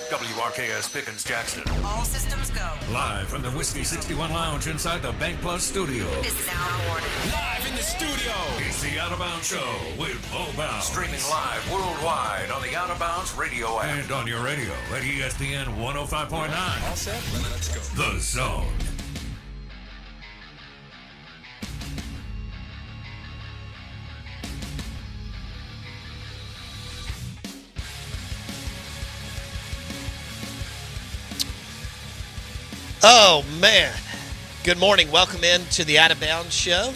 WRKS Pickens Jackson. All systems go. Live from the Whiskey 61 Lounge inside the Bank Plus studio. This is Al Warner. Live in the studio. It's the Out of Bounds Show with Bo Bounds. Streaming live worldwide on the Out of Bounds radio app. And on your radio at ESPN 105.9. All set? Let's go. The Zone. Oh, man. Good morning. Welcome in to the Out of Bounds Show.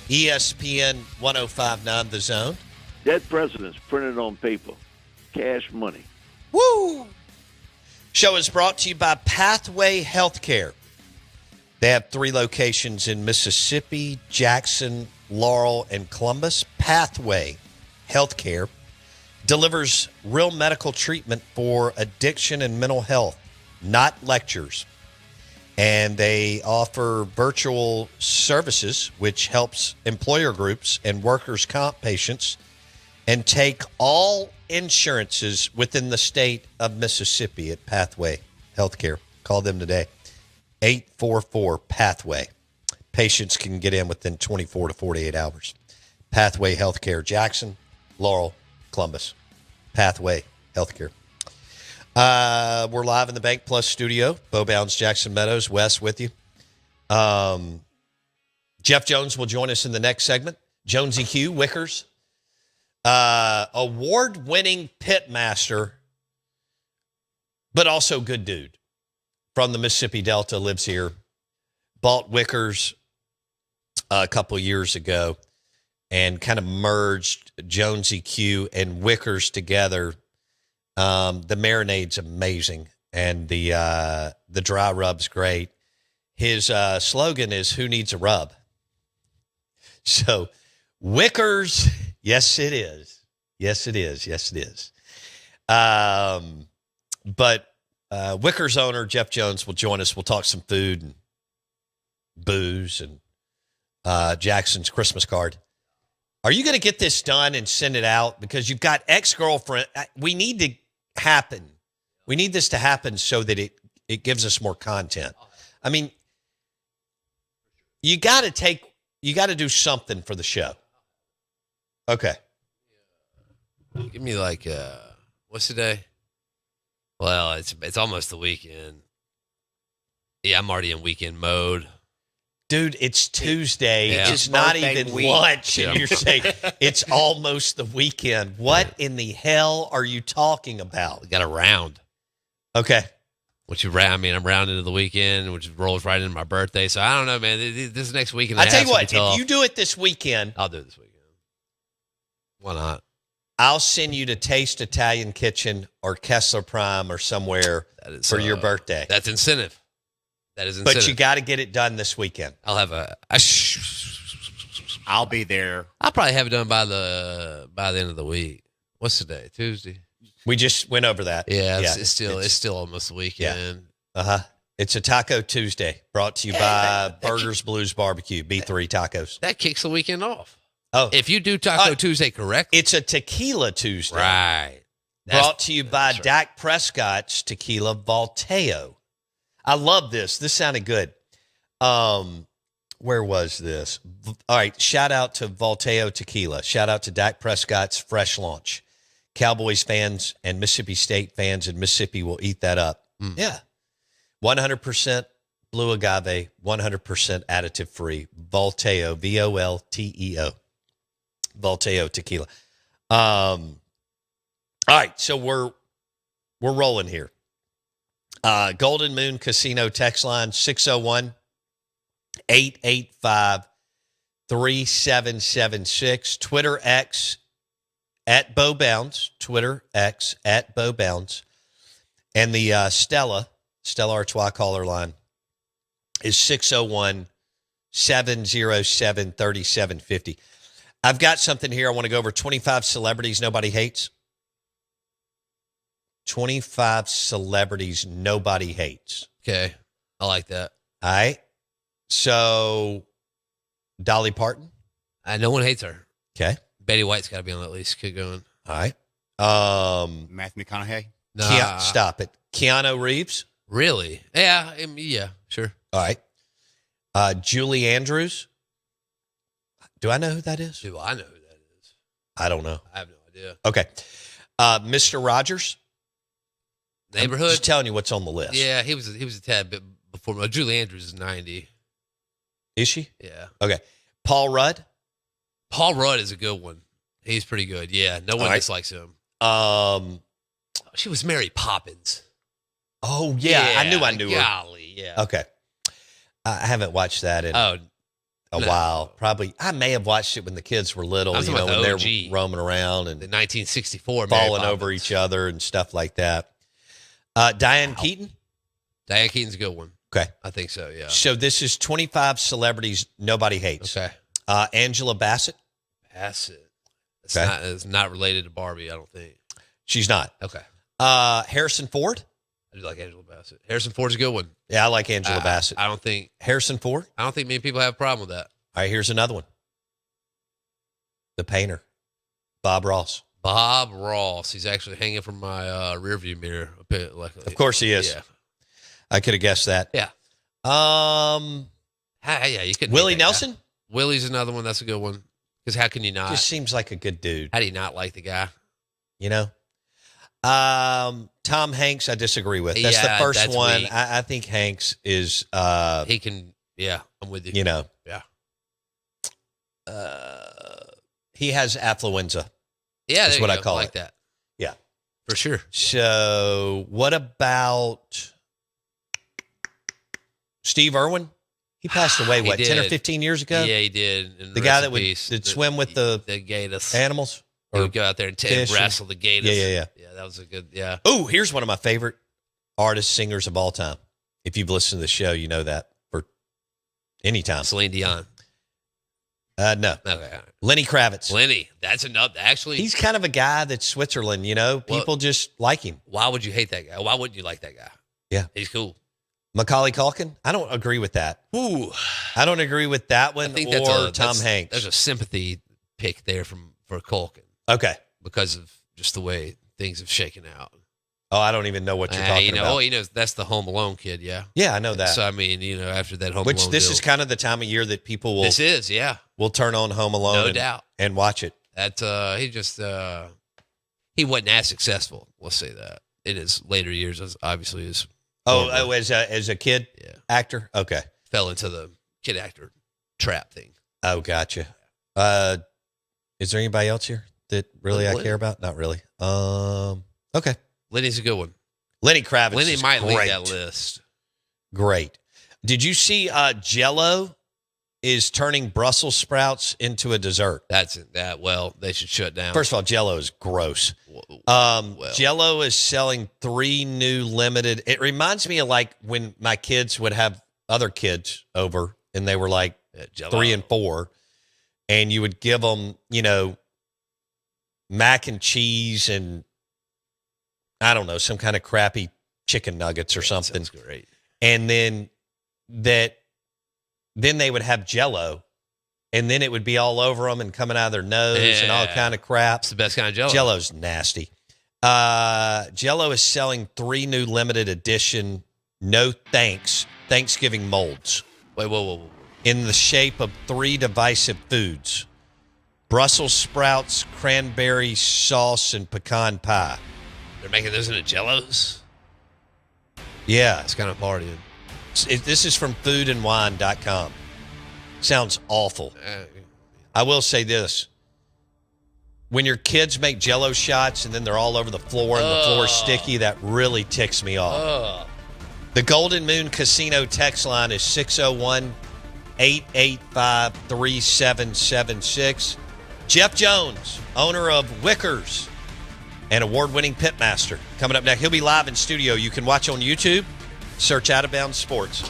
ESPN 105.9 The Zone. Dead presidents printed on paper. Cash money. Woo! Show is brought to you by Pathway Healthcare. They have 3 locations in Mississippi, Jackson, Laurel, and Columbus. Pathway Healthcare delivers real medical treatment for addiction and mental health, not lectures. And they offer virtual services, which helps employer groups and workers' comp patients, and take all insurances within the state of Mississippi at Pathway Healthcare. Call them today, 844-PATHWAY. Patients can get in within 24 to 48 hours. Pathway Healthcare, Jackson, Laurel, Columbus. Pathway Healthcare. We're live in the Bank Plus studio. Bo Bounds, Jackson Meadows, Wes with you. Jeff Jones will join us in the next segment. Jonesy Q, Wickers. Award-winning pitmaster, but also good dude from the Mississippi Delta, lives here. Bought Wickers a couple years ago and kind of merged Jonesy Q and Wickers together. The marinade's amazing, and the dry rub's great. His slogan is "Who needs a rub?" So, Wickers, yes, it is. Yes, it is. Yes, it is. But Wickers owner Jeff Jones will join us. We'll talk some food and booze and Jackson's Christmas card. Are you going to get this done and send it out? Because you've got ex-girlfriend. We need to happen. We need this to happen so that it gives us more content. I mean, you got to do something for the show. Okay. Give me like what's the day? Well, it's almost the weekend. Yeah, I'm already in weekend mode. Dude, it's Tuesday. Yeah. It's not Birthday even week. lunch, and Yeah. you're saying it's almost the weekend. What in the hell are you talking about? We got a round. Okay. Which you round? I mean, I'm round into the weekend, which rolls right into my birthday. So I don't know, man. This next weekend, I tell you what, it's tough. if you do it this weekend, I'll do it this weekend. Why not? I'll send you to Taste Italian Kitchen or Kessler Prime or somewhere That is for your birthday. That's incentive. That is incentive. But you got to get it done this weekend. I'll have I'll be there. I'll probably have it done by the end of the week. What's today? Tuesday. We just went over that. Yeah, it's still almost the weekend. It's a Taco Tuesday brought to you by Burgers Blues Barbecue, B3 Tacos. That kicks the weekend off. Oh, If you do Taco Tuesday correctly. it's a Tequila Tuesday. Right. Brought to you by that's right. Dak Prescott's Tequila Volteo. I love this. This sounded good. Where was this? All right. Shout out to Volteo Tequila. Shout out to Dak Prescott's fresh launch. Cowboys fans and Mississippi State fans in Mississippi will eat that up. Yeah. 100% blue agave, 100% additive free. Volteo, Volteo. Volteo Tequila. All right. So we're rolling here. Golden Moon Casino text line 601-885-3776. Twitter X at Bo Bounds. Twitter X at Bo Bounds. And the Stella Artois caller line is 601-707-3750. I've got something here I want to go over. 25 celebrities nobody hates. 25 celebrities nobody hates. Okay. I like that. All right. So, Dolly Parton. No one hates her. Okay. Betty White's got to be on that list. Keep going. All right. Matthew McConaughey. Nah, Stop it. Keanu Reeves. really? Yeah, yeah, sure. All right. Julie Andrews. Do I know who that is? Do I know who that is? I don't know. I have no idea. Okay. Mr. Rogers. I'm Neighborhood. just telling you what's on the list. Yeah, he was a tad bit before. Julie Andrews is 90. Is she? Yeah. Okay. Paul Rudd. Paul Rudd is a good one. He's pretty good. Yeah, no one All right. dislikes him. She was Mary Poppins. Oh yeah, I knew her. Golly, yeah. Okay. I haven't watched that in Oh, a no. while. Probably I may have watched it when the kids were little, I was you talking know, about when the they're OG. roaming around and the 1964 Mary falling over Poppins. each other and stuff like that. Diane Keaton. Diane Keaton's a good one. Okay. I think so, yeah. So this is 25 celebrities nobody hates. Okay. Angela Bassett. Bassett. Okay. It's not related to Barbie, I don't think. She's not. Okay. Harrison Ford. I do like Angela Bassett. Harrison Ford's a good one. Yeah, I like Angela Bassett. I don't think Harrison Ford. many people have a problem with that. All right, here's another one. The painter, Bob Ross. Bob Ross. He's actually hanging from my rearview mirror. Of course he is. Yeah. I could have guessed that. Yeah. Yeah, you could. Willie Nelson. Willie's another one. That's a good one. Because how can you not? Just seems like a good dude. How do you not like the guy? You know. Tom Hanks, I disagree with. That's Yeah, the first that's one. weak. I think Hanks is. He can. Yeah, I'm with you. You know. Yeah. He has affluenza. Yeah, That's there what you I go. call like it. that Yeah. for sure. So what about Steve Irwin? He passed away, He 10 or did. 15 years ago? Yeah, he did. And The rest guy in that would peace. that'd swim with the gators. animals? He Or would go out there and fish and- wrestle the gators. Yeah. Yeah, that was a good. Yeah. Oh, here's one of my favorite artists, singers of all time. If you've listened to the show, you know that for any time. Celine Dion. No. Okay. All right. Lenny Kravitz. Lenny. That's enough. Actually, He's kind of a guy that's Switzerland, you know? Well- People just like him. why would you hate that guy? Why wouldn't you like that guy? Yeah. He's cool. Macaulay Culkin? I don't agree with that. Ooh. I don't agree with that I one think or Tom Hanks. There's a sympathy pick there for Culkin Okay. because of just the way things have shaken out. Oh, I don't even know what you're talking about. Oh, that's the Home Alone kid, yeah. Yeah, I know that. So I mean, after that Home Which Alone, this deal, is kind of the time of year that people will this is, yeah, will turn on Home Alone no and, doubt. and watch it. That he wasn't as successful. Let's say that in his later years, as obviously as As a kid yeah, actor? Okay. fell into the kid actor trap thing. Oh, gotcha. Is there anybody else here that really I Lenny. care about? Not really. Okay. Lenny's a good one. Lenny Kravitz Lenny is might great. lead that list. Great. Did you see Jell-O is turning Brussels sprouts into a dessert? That's that. Well, they should shut down. First of all, Jell-O is gross. Well. Jell-O is selling 3 new limited. It reminds me of like when my kids would have other kids over and they were like Jell-O. 3 and 4, and you would give them, mac and cheese and I don't know, some kind of crappy chicken nuggets or something. Sounds great. And then they would have Jell-O, and then it would be all over them and coming out of their nose and all Yeah. kind of crap. It's the best kind of Jell-O. Jell-O's nasty. Jell-O is selling 3 new limited edition no thanks Thanksgiving molds Wait, whoa. in the shape of 3 divisive foods: Brussels sprouts, cranberry sauce, and pecan pie. They're making those into Jellos. Yeah. That's kind of partying. This is from foodandwine.com. Sounds awful. I will say this. When your kids make Jell-O shots and then they're all over the floor and the floor's sticky, that really ticks me off. The Golden Moon Casino text line is 601-885-3776. Jeff Jones, owner of Wickers and award-winning pitmaster, coming up next. He'll be live in studio. You can watch on YouTube. Search Out of Bounds Sports.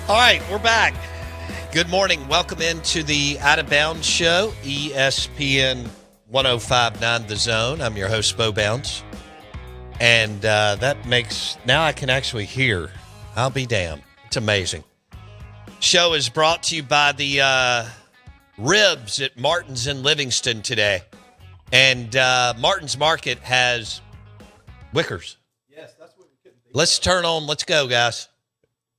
All right, we're back. Good morning. Welcome into the Out of Bounds Show, ESPN 105.9 The Zone. I'm your host, Bo Bounds. And that makes, now I can actually hear. I'll be damned. It's amazing. Show is brought to you by the Ribs at Martin's in Livingston today. And Martin's Market has Wickers. Yes, that's what we couldn't think. Let's turn on. Let's go, guys.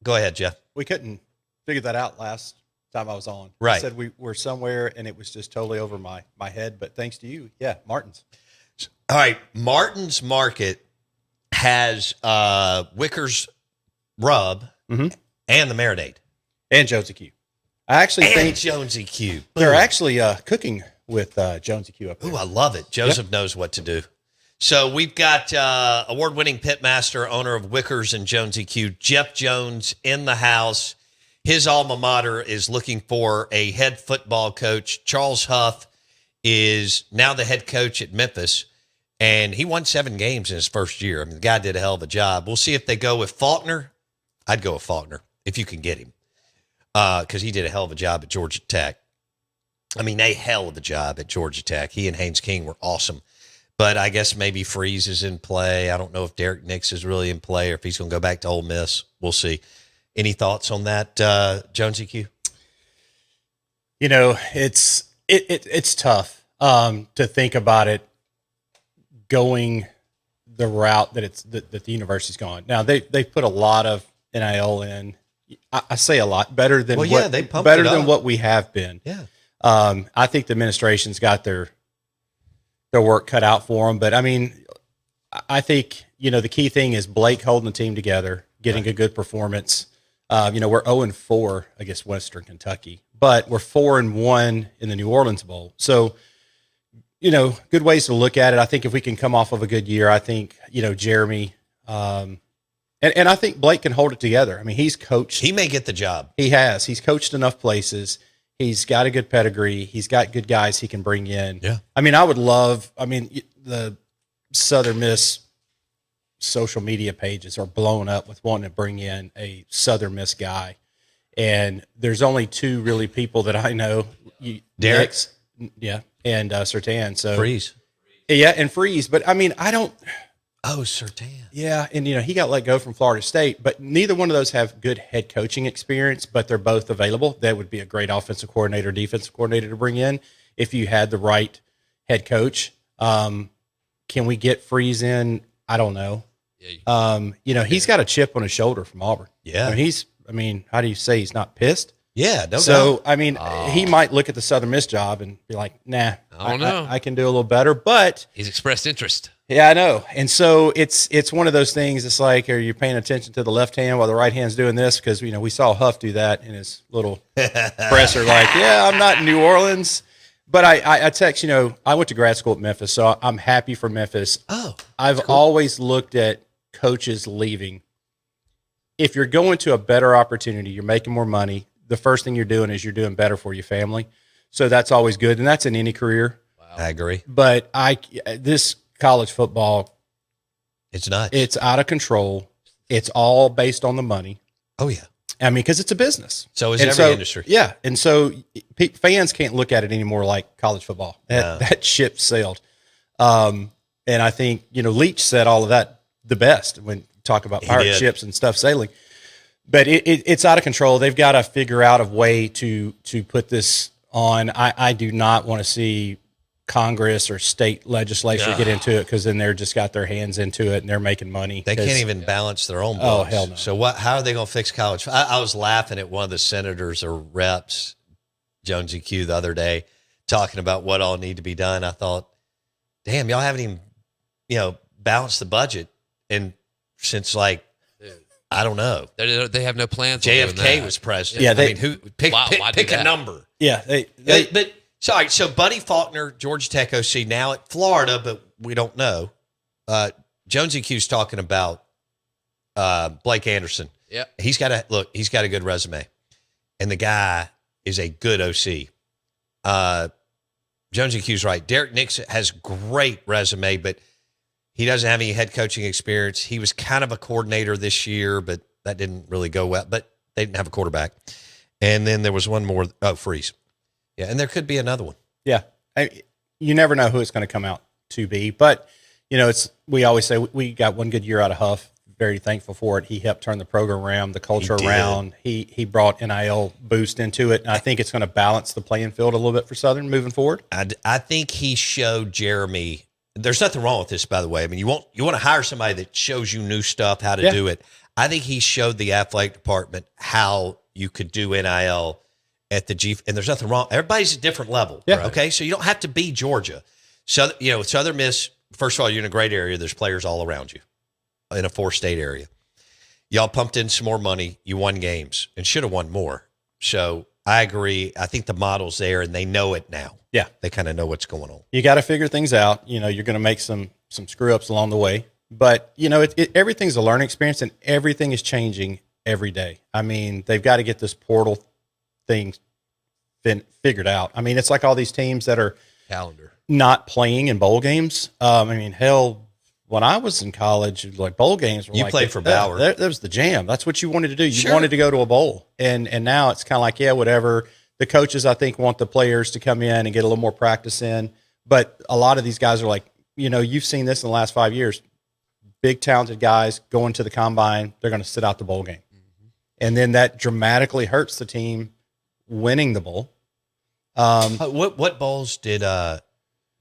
Go ahead, Jeff. We couldn't figure that out last time I was on. Right. I said we were somewhere and it was just totally over my head, but thanks to you, yeah, Martin's. All right, Martin's Market has Wickers rub and the marinade. And Jonesy Q. I actually And think Jonesy Q. they're actually cooking with Jonesy Q up there. Ooh, I love it. Joseph knows what to do. So we've got award-winning pitmaster, owner of Wickers and Jonesy Q, Jeff Jones, in the house. His alma mater is looking for a head football coach. Charles Huff is now the head coach at Memphis, and he won 7 games in his first year. I mean, the guy did a hell of a job. We'll see if they go with Faulkner. I'd go with Faulkner if you can get him, because he did a hell of a job at Georgia Tech. I mean, a hell of a job at Georgia Tech. He and Haynes King were awesome. But I guess maybe Freeze is in play. I don't know if Derek Nix is really in play or if he's going to go back to Ole Miss. We'll see. Any thoughts on that, Jonesy Q? You know, it's tough to think about it going the route that the university's gone. Now they put a lot of NIL in. I say a lot better than they pumped it up. what we have been. Yeah. I think the administration's got their work cut out for them. But I mean, I think, the key thing is Blake holding the team together, getting a good performance. We're 0-4 against Western Kentucky, but we're 4-1 in the New Orleans Bowl. So, good ways to look at it. I think if we can come off of a good year, I think, Jeremy, and I think Blake can hold it together. I mean, he's coached. He may get the job. He has. He's coached enough places. He's got a good pedigree. He's got good guys he can bring in. Yeah. I mean, the Southern Miss social media pages are blown up with wanting to bring in a Southern Miss guy. And there's only 2 really people that I know. Derek. Nix, yeah, and Sertan. So Freeze. Yeah, and Freeze. But, I mean, I don't – Oh, Sertan. yeah, and he got let go from Florida State, but neither one of those have good head coaching experience, but they're both available. That would be a great offensive coordinator, defensive coordinator to bring in if you had the right head coach. Can we get Freeze in? I don't know. Yeah, He's got a chip on his shoulder from Auburn. Yeah. I mean, how do you say he's not pissed? Yeah, no So, doubt. I mean, he might look at the Southern Miss job and be like, nah, I don't know. I can do a little better, but he's expressed interest. yeah, I know. And so it's one of those things. It's like, are you paying attention to the left hand while the right hand's doing this? Because, we saw Huff do that in his little presser, like, yeah, I'm not in New Orleans. But I text, I went to grad school at Memphis, so I'm happy for Memphis. Oh, I've always looked at coaches leaving. If you're going to a better opportunity, you're making more money, the first thing you're doing is you're doing better for your family. So that's always good. And that's in any career. I agree. But this college football, It's nuts. it's out of control. It's all based on the money. Oh, yeah. I mean, because it's a business. So is And every industry. Yeah. And so fans can't look at it anymore like college football. That ship sailed. And I think, Leach said all of that the best when you talk about pirate did. ships and stuff sailing. But it's out of control. They've got to figure out a way to put this on. I do not want to see Congress or state legislature get into it, because then they're just got their hands into it and they're making money. They can't even balance their own Oh, books. hell no. So how are they going to fix college? I was laughing at one of the senators or reps, Jonesy Q, the other day, talking about what all need to be done. I thought, damn, y'all haven't even, balance the budget, and since like I don't know, They have no plans. on doing JFK that. was president. Yeah, I mean, who pick Why do pick a that? number? Yeah, But sorry, so Buddy Faulkner, Georgia Tech OC, now at Florida, but we don't know. Jonesy Q's talking about Blake Anderson. Yeah. He's got a good resume, and the guy is a good OC. Jonesy Q's right. Derek Nix has great resume, but he doesn't have any head coaching experience. He was kind of a coordinator this year, but that didn't really go well. But they didn't have a quarterback. And then there was one more. Oh, Freeze. Yeah, and there could be another one. Yeah, you never know who it's going to come out to be, but we always say we got one good year out of Huff. Very thankful for it. He helped turn the program around, the culture He did. around. He brought NIL boost into it, and I think it's going to balance the playing field a little bit for Southern moving forward. I think he showed Jeremy. There's nothing wrong with this, by the way. I mean, you want to hire somebody that shows you new stuff, how to Yeah. do it. I think he showed the athletic department how you could do NIL at the G. And there's nothing wrong. Everybody's at a different level. Yeah. Okay. So you don't have to be Georgia. So Southern Miss. First of all, you're in a great area. There's players all around you in a 4-state area. Y'all pumped in some more money. You won games and should have won more. So I agree. I think the model's there and they know it now. Yeah. They kind of know what's going on. You got to figure things out. You're going to make some screw ups along the way, but everything's a learning experience and everything is changing every day. I mean, they've got to get this portal thing figured out. I mean, it's like all these teams that are Calendar. not playing in bowl games. I mean, hell, when I was in college, like bowl games were You like played for Bauer. That was the jam. That's what you wanted to do. You Sure. wanted to go to a bowl, and now it's kind of like, yeah, whatever. The coaches, I think, want the players to come in and get a little more practice in, but a lot of these guys are like, you've seen this in the last 5 years. Big talented guys going to the combine, they're going to sit out the bowl game, and then that dramatically hurts the team winning the bowl. What bowls did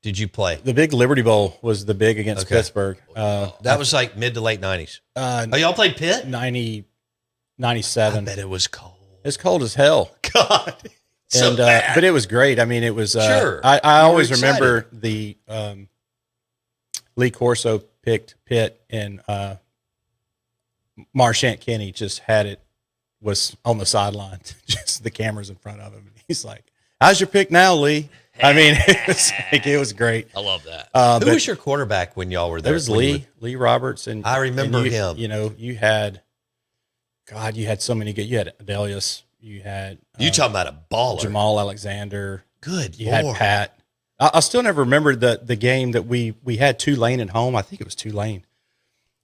you play? The big Liberty Bowl was the big against Okay. Pittsburgh. That was like mid to late 90s. Uh, Oh, y'all played Pitt? 90, I 97. bet it was cold. It's cold as hell. God. So And bad. but it was great. I mean, it was Sure. I You always were remember the Lee Corso picked Pitt, and Marchant Kenny just was on the sideline, just the cameras in front of him, and he's like, "How's your pick now, Lee?" I mean, it was great. I love that. Who But was your quarterback when y'all were there? there was When you Lee Roberts, and I remember and him. You had so many good. You had Adelius. You had You talking about a baller? Jamal Alexander. Good You Lord. had Pat. I still never remember the game that we had Tulane at home. I think it was Tulane,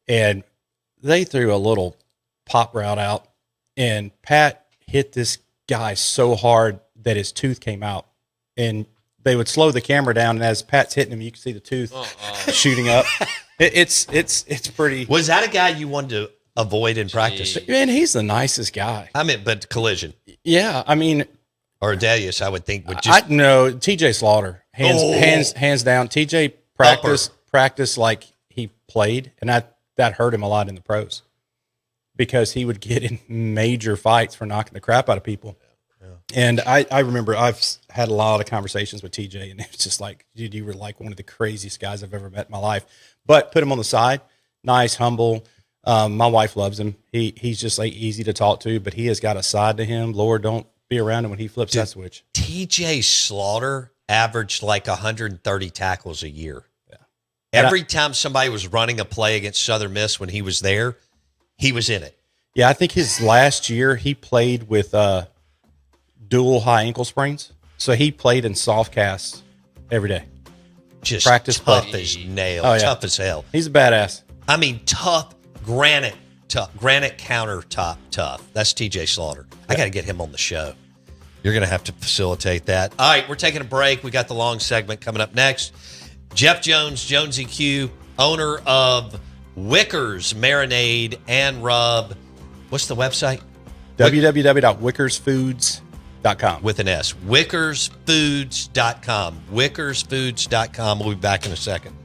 and they threw a little pop route out, and Pat hit this guy so hard that his tooth came out, and they would slow the camera down, and as Pat's hitting him, you can see the tooth shooting up. It's pretty. Was that a guy you wanted to avoid in practice? Man, he's the nicest guy. I mean, but collision Yeah, I mean, or Adelius, I would think would just I know TJ Slaughter, hands down. TJ practiced like he played, and that hurt him a lot in the pros because he would get in major fights for knocking the crap out of people. And I remember I've had a lot of conversations with TJ, and it's just like, dude, you were like one of the craziest guys I've ever met in my life. But put him on the side, nice, humble. My wife loves him. He's just like easy to talk to, but he has got a side to him. Lord, don't be around him when he flips that switch. TJ Slaughter averaged like 130 tackles a year. Yeah. Every time somebody was running a play against Southern Miss when he was there, he was in it. Yeah, I think his last year he played with dual high ankle sprains. So he played in soft casts every day. Just Practice tough play. as nail, Oh, yeah. tough as hell. He's a badass. I mean, tough, granite countertop tough. That's TJ Slaughter. I got to get him on the show. You're going to have to facilitate that. All right, we're taking a break. We got the long segment coming up next. Jeff Jones, Jonesy Q, owner of Wickers Marinade and Rub. What's the website? www.wickersfoods.com. With an S. Wickersfoods.com. Wickersfoods.com. We'll be back in a second.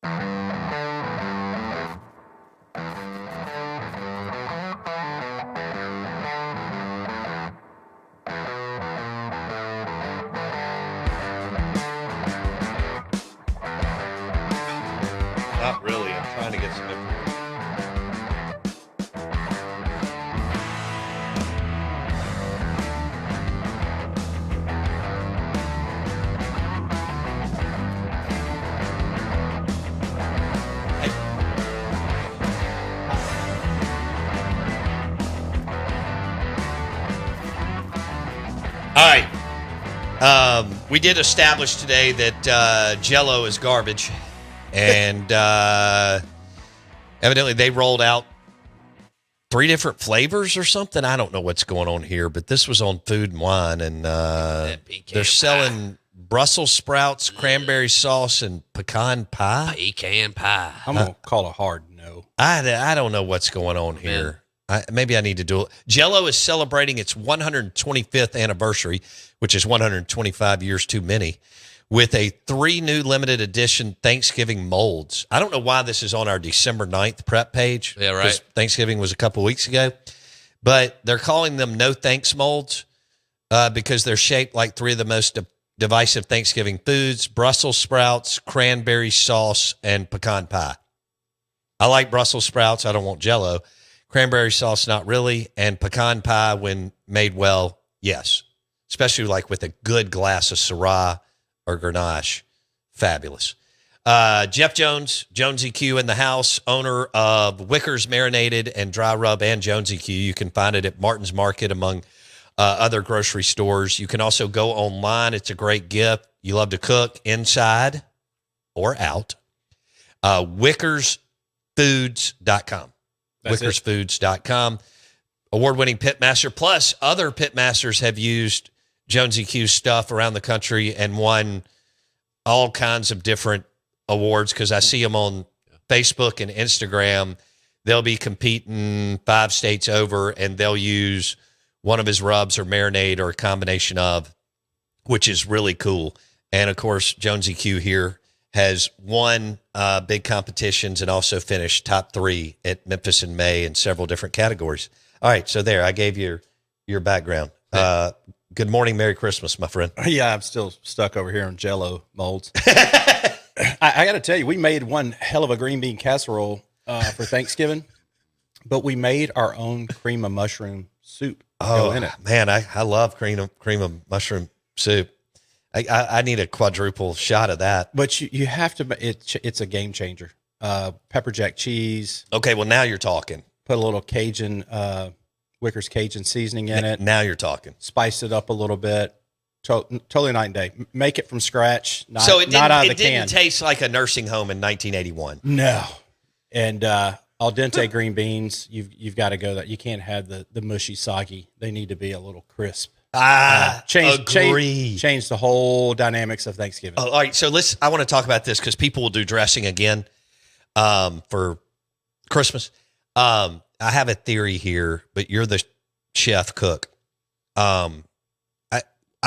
Not really. I'm trying to get some information. All right. We did establish today that Jell-O is garbage. And evidently they rolled out 3 different flavors or something. I don't know what's going on here, but this was on Food and Wine. And they're selling Brussels sprouts, cranberry sauce, and pecan pie. Pecan pie. I'm going to call a hard no. I don't know what's going on here. Maybe I need to do it. Jell-O is celebrating its 125th anniversary, which is 125 years too many, with 3 new limited edition Thanksgiving molds. I don't know why this is on our December 9th prep page. Yeah, right. 'cause Thanksgiving was a couple weeks ago. But they're calling them No Thanks molds because they're shaped like 3 of the most divisive Thanksgiving foods: Brussels sprouts, cranberry sauce, and pecan pie. I like Brussels sprouts. I don't want Jell-O. Cranberry sauce, not really. And pecan pie, when made well, yes. Especially like with a good glass of Syrah or Grenache. Fabulous. Jeff Jones, Jonesy Q in the house, owner of Wickers Marinated and Dry Rub and Jonesy Q. You can find it at Martin's Market among other grocery stores. You can also go online. It's a great gift. You love to cook inside or out. WickersFoods.com. WickersFoods.com. Award-winning pitmaster. Plus, other pitmasters have used Jonesy Q's stuff around the country and won all kinds of different awards because I see them on Facebook and Instagram. They'll be competing 5 states over, and they'll use one of his rubs or marinade or a combination of, which is really cool. And, of course, Jonesy Q here has won big competitions and also finished top 3 at Memphis in May in several different categories. All right, so there, I gave you your background. Good morning, Merry Christmas, my friend. Yeah, I'm still stuck over here on Jell-O molds. I got to tell you, we made one hell of a green bean casserole for Thanksgiving, but we made our own cream of mushroom soup. Oh, in it. man, I love cream of mushroom soup. I need a quadruple shot of that. But you have to. It's a game changer. Pepper jack cheese. Okay, well, now you're talking. Put a little Cajun, Wickers Cajun seasoning in it. Now you're talking. Spice it up a little bit. Totally night and day. Make it from scratch. Not, So it not out of the didn't can. taste like a nursing home in 1981. No. And al dente green beans, you've got to go that. You can't have the mushy, soggy. They need to be a little crisp. Change the whole dynamics of Thanksgiving. All right, so I want to talk about this because people will do dressing again for Christmas. I have a theory here, but you're the chef cook. I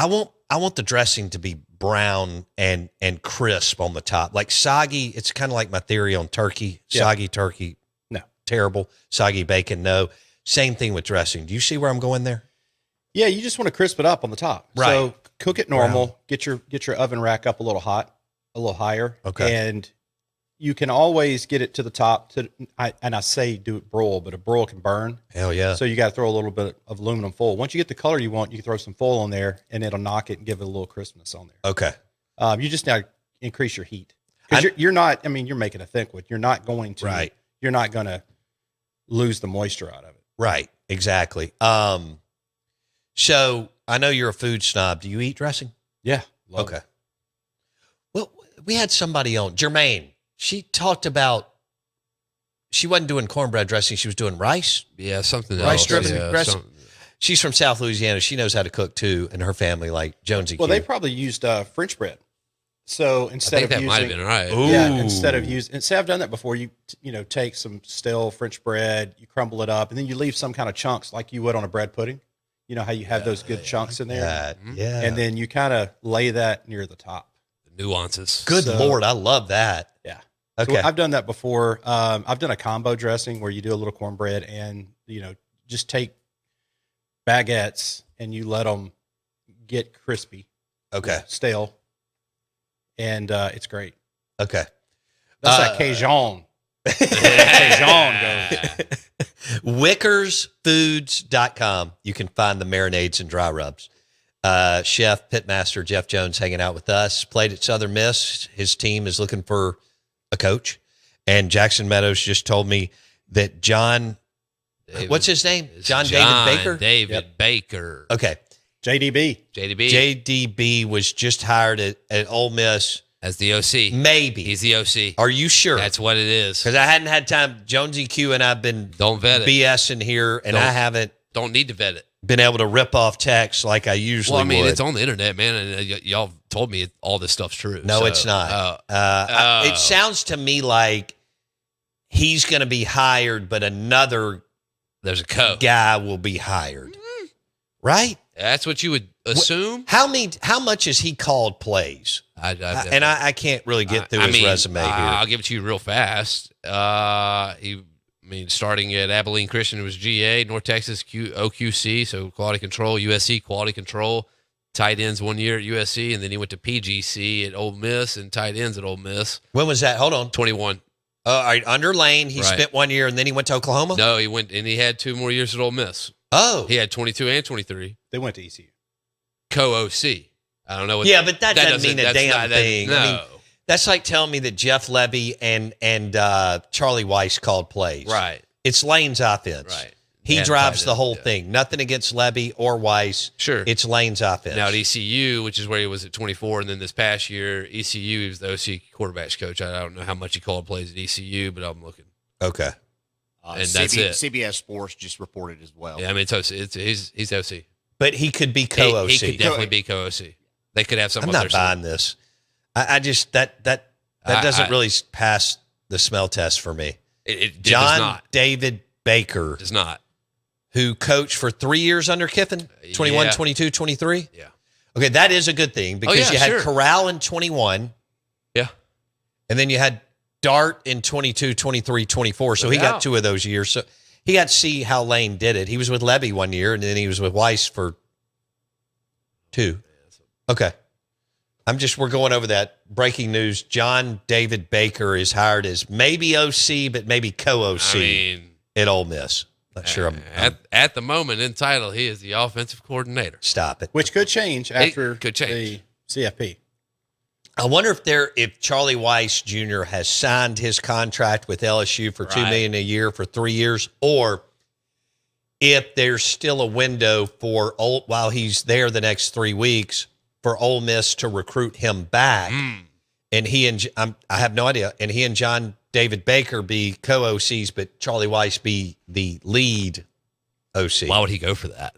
want the dressing to be brown and crisp on the top, like soggy. It's kind of like my theory on turkey. Soggy turkey, no, terrible. Soggy bacon, no. Same thing with dressing. Do you see where I'm going there? Yeah, you just want to crisp it up on the top. Right. So cook it normal. Get your oven rack up a little higher. Okay. And you can always get it to the top. I say do it broil, but a broil can burn. Hell yeah. So you got to throw a little bit of aluminum foil. Once you get the color you want, you can throw some foil on there, and it'll knock it and give it a little crispness on there. Okay. You just now increase your heat because you're not. I mean, you're making a thick one. You're not going to. Right. You're not going to lose the moisture out of it. Right. Exactly. So I know you're a food snob. Do you eat dressing? Yeah. Okay. Well, we had somebody on, Jermaine. She talked about, she wasn't doing cornbread dressing. She was doing rice. Yeah, something Rice else. driven Yeah, dressing. She's from South Louisiana. She knows how to cook too, and her family, like Jonesy. Well, Q. they probably used French bread. So I instead think of that using, might have been right. Ooh. yeah, instead I've done that before. You take some stale French bread, you crumble it up, and then you leave some kind of chunks like you would on a bread pudding. You know how you have those good chunks in there, Yeah. and then you kind of lay that near the top. The nuances. Good So- Lord, I love that. Yeah, So Okay. I've done that before. I've done a combo dressing where you do a little cornbread and, just take baguettes and you let them get crispy, Okay. stale, and it's great. Okay. That's that Cajun. Cajun goes. Wickersfoods.com. You can find the marinades and dry rubs. Chef Pitmaster Jeff Jones hanging out with us. Played at Southern Miss. His team is looking for a coach. And Jackson Meadows just told me that what's his name? John David Baker? David Baker. Okay. JDB. JDB. JDB was just hired at Ole Miss. As the OC. Maybe. He's the OC. Are you sure? That's what it is. Because I hadn't had time. Jonesy Q and I've been Don't vet it. BSing here, and I haven't Don't need to vet it. been able to rip off text like I usually Well, I mean, would. it's on the internet, man, and y'all told me all this stuff's true. No, so, it's not. oh. It sounds to me like he's going to be hired, but another there's a code. guy will be hired. Right? That's what you would assume. How much has he called plays? I can't really get through his resume here. I'll give it to you real fast. Starting at Abilene Christian, it was GA, North Texas OQC, so quality control, USC quality control, tight ends 1 year at USC, and then he went to PGC at Ole Miss and tight ends at Ole Miss. When was that? Hold on. 21. All right, under Lane, he Right. spent 1 year, and then he went to Oklahoma? No, he went and he had 2 more years at Ole Miss. Oh. He had 22 and 23. They went to ECU. Co-OC. I don't know what. Yeah, but that doesn't mean a that's damn not- that- thing. No. I mean, that's like telling me that Jeff Levy and Charlie Weiss called plays. Right. It's Lane's offense. Right. He And drives tight the end, whole yeah. thing. Nothing against Levy or Weiss. Sure. It's Lane's offense. Now at ECU, which is where he was at 24, and then this past year, ECU, he was the OC quarterbacks coach. I don't know how much he called plays at ECU, but I'm looking. Okay. And that's it. CBS Sports just reported as well. Yeah, I mean, it's OC. He's OC. But he could be co-OC. He could definitely be co-OC. They could have I'm something. not buying this. I just that doesn't really pass the smell test for me. It does John not. David Baker, Does not. who coached for 3 years under Kiffin, 21, Yeah. 22, 23. Yeah. Okay, that is a good thing because yeah, you had sure. Corral in 21, Yeah. and then you had Dart in 22, 23, 24. So he Yeah. got 2 of those years. So he got to see how Lane did it. He was with Levy 1 year, and then he was with Weiss for 2. Okay. We're going over that. Breaking news. John David Baker is hired as maybe OC, but maybe co-OC I mean, at Ole Miss. Not sure I'm at the moment in title, he is the offensive coordinator. stop it. Which could change after could change. the CFP. I wonder if Charlie Weiss Jr. has signed his contract with LSU for $2 million a year for 3 years, or if there's still a window for while he's there the next 3 weeks for Ole Miss to recruit him back, and I have no idea, and he and John David Baker be co-OCs, but Charlie Weiss be the lead OC. Why would he go for that?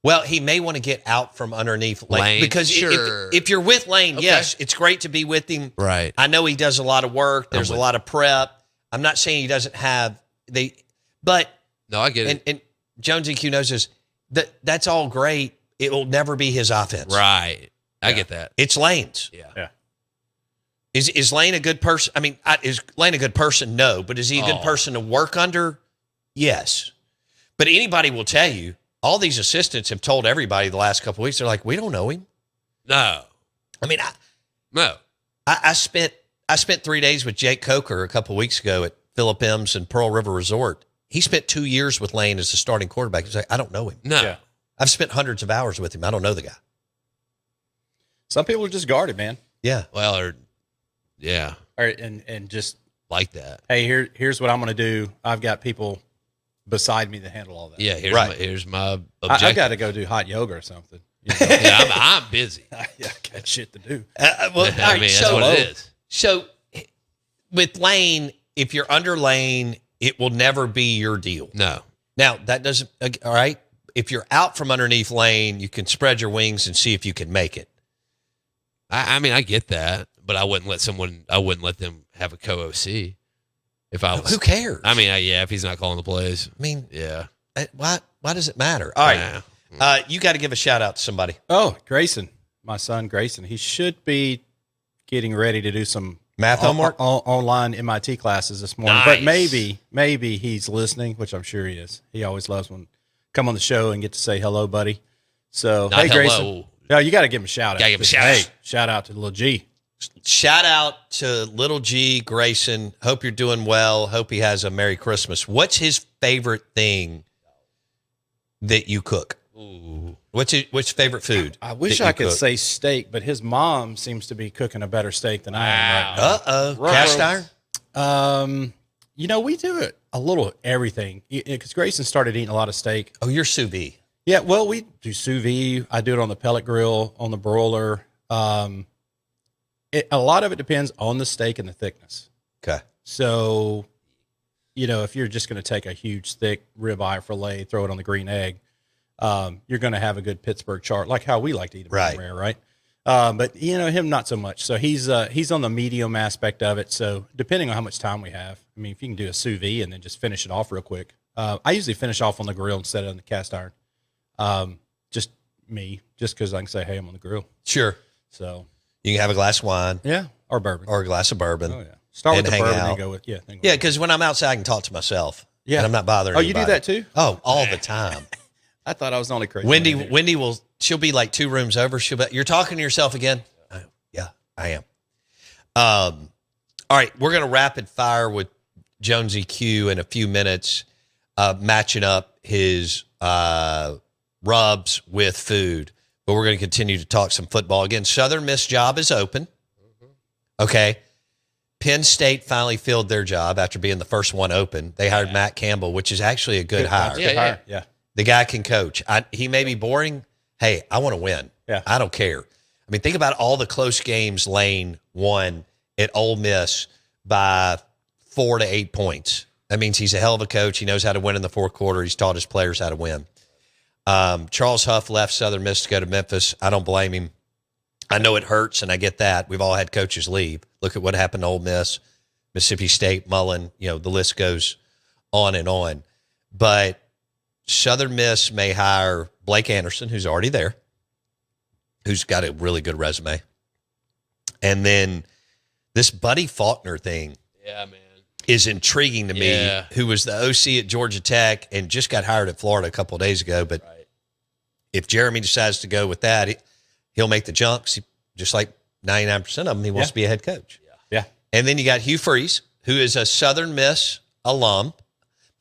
Well, he may want to get out from underneath Lane, because sure. if you're with Lane, Okay. yes, it's great to be with him. Right. I know he does a lot of work. There's a lot of prep. I'm not saying he doesn't have but No, I get it. and Jones EQ knows this. That's all great. It will never be his offense. Right. I get that. It's Lane's. Yeah. Is Lane a good person? I mean, is Lane a good person? No, but is he a good person to work under? Yes. But anybody will tell you. All these assistants have told everybody the last couple of weeks. They're like, we don't know him. No. I mean, No. I spent 3 days with Jake Coker a couple of weeks ago at Phillip M's and Pearl River Resort. He spent 2 years with Lane as the starting quarterback. He's like, I don't know him. No. Yeah. I've spent hundreds of hours with him. I don't know the guy. Some people are just guarded, man. Yeah. Well, And just, like that. hey, here's what I'm going to do. I've got people beside me that handle all that. Yeah. Here's my objective. I've got to go do hot yoga or something. You know? Yeah, I'm busy. I got shit to do. Well, all I right, mean, that's so, what it is. So with Lane, if you're under Lane, it will never be your deal. No. Now, that doesn't, all right. If you're out from underneath Lane, you can spread your wings and see if you can make it. I mean, I get that, but I wouldn't let them have a co-OC if I was. Who cares? I mean, yeah, if he's not calling the plays. I mean, Yeah. why does it matter? All right. You got to give a shout out to somebody. Oh, Grayson, my son Grayson. He should be getting ready to do some Math homework? Online MIT classes this morning. Nice. But maybe he's listening, which I'm sure he is. He always loves when come on the show and get to say hello, buddy. So Not hey, hello. Grayson. No, you got to give him a shout out. Gotta give him a shout Hey, out. shout out to little G. Shout out to little G Grayson. Hope you're doing well. Hope he has a Merry Christmas. What's his favorite thing that you cook? Ooh. What's his favorite food? I wish that you I could cook? say steak, but his mom seems to be cooking a better steak than I am right now. Uh-oh. Cast iron? You know, we do it a little everything because Grayson started eating a lot of steak. Oh, you're sous vide. Yeah, well, we do sous vide. I do it on the pellet grill, on the broiler. A lot of it depends on the steak and the thickness. Okay. So, you know, if you're just going to take a huge thick ribeye fillet, throw it on the green egg, you're going to have a good Pittsburgh chart, like how we like to eat it, Right. rare, right? But you know, him not so much. So he's on the medium aspect of it. So depending on how much time we have, I mean, if you can do a sous vide and then just finish it off real quick, I usually finish off on the grill instead of on the cast iron. Just because I can say, hey, I'm on the grill. Sure. So You can have a glass of wine yeah, or bourbon. or a glass of bourbon. Oh yeah, start with and the hang bourbon out. and go with then go Yeah, with- because when I'm outside, I can talk to myself. Yeah. And I'm not bothering Oh, you do anybody. that too? Oh, all the time. I thought I was the only crazy. one here. Wendy she'll be like 2 rooms over. She'll be, you're talking to yourself again? Oh, yeah, I am. All right, we're going to rapid fire with Jonesy Q in a few minutes, matching up his rubs with food. But we're going to continue to talk some football. Again, Southern Miss job is open. Okay. Penn State finally filled their job after being the first one open. They hired Matt Campbell, which is actually a good hire. Yeah, yeah. Yeah. The guy can coach. He may be boring. Hey, I want to win. Yeah. I don't care. I mean, think about all the close games Lane won at Ole Miss by 4 to 8 points. That means he's a hell of a coach. He knows how to win in the fourth quarter. He's taught his players how to win. Charles Huff left Southern Miss to go to Memphis. I don't blame him. I know it hurts, and I get that. We've all had coaches leave. Look at what happened to Ole Miss, Mississippi State, Mullen. You know, the list goes on and on. But Southern Miss may hire Blake Anderson, who's already there, who's got a really good resume. And then this Buddy Faulkner thing Yeah, man. is intriguing to me, Yeah. who was the OC at Georgia Tech and just got hired at Florida a couple of days ago. But if Jeremy decides to go with that, he'll make the jumps. Just like 99% of them, he wants to be a head coach. Yeah. And then you got Hugh Freeze, who is a Southern Miss alum.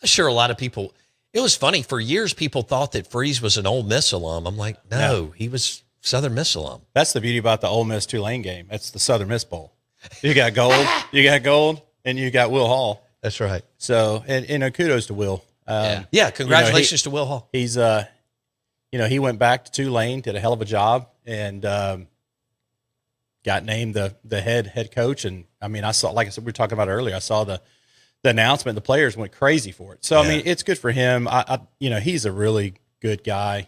I'm sure a lot of people, it was funny. For years, people thought that Freeze was an Ole Miss alum. I'm like, no, he was Southern Miss alum. That's the beauty about the Ole Miss Tulane game. That's the Southern Miss Bowl. You got gold, and you got Will Hall. That's right. So, and kudos to Will. Yeah, congratulations to Will Hall. He's, he went back to Tulane, did a hell of a job, and got named the head coach. And I mean, I saw, like I said, we were talking about earlier, I saw the announcement. The players went crazy for it. So, I mean, it's good for him. I he's a really good guy.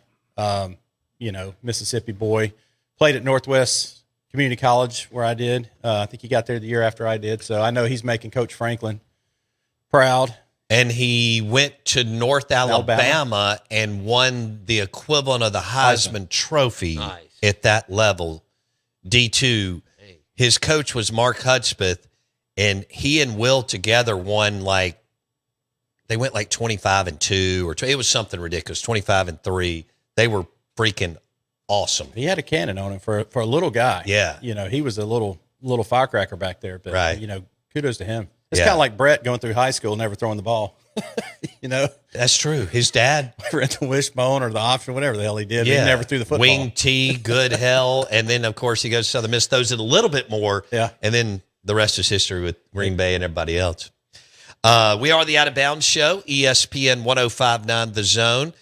Mississippi boy, played at Northwest Community College where I did. I think he got there the year after I did. So I know he's making Coach Franklin proud. And he went to North Alabama and won the equivalent of the Heisman Trophy at that level, D2. His coach was Mark Hudspeth, and he and Will together won they went 25-2, or it was something ridiculous, 25-3. They were freaking awesome. He had a cannon on him for a little guy. Yeah. He was a little firecracker back there. But, Right. kudos to him. It's Yeah. kind of like Brett going through high school, never throwing the ball. That's true. His dad, At the wishbone or the option, whatever the hell he did. He never threw the football. Wing T, good hell. And then, of course, he goes to Southern Miss, throws it a little bit more. Yeah. And then the rest is history with Green Bay and everybody else. We are the Out of Bounds Show, ESPN 1059 The Zone.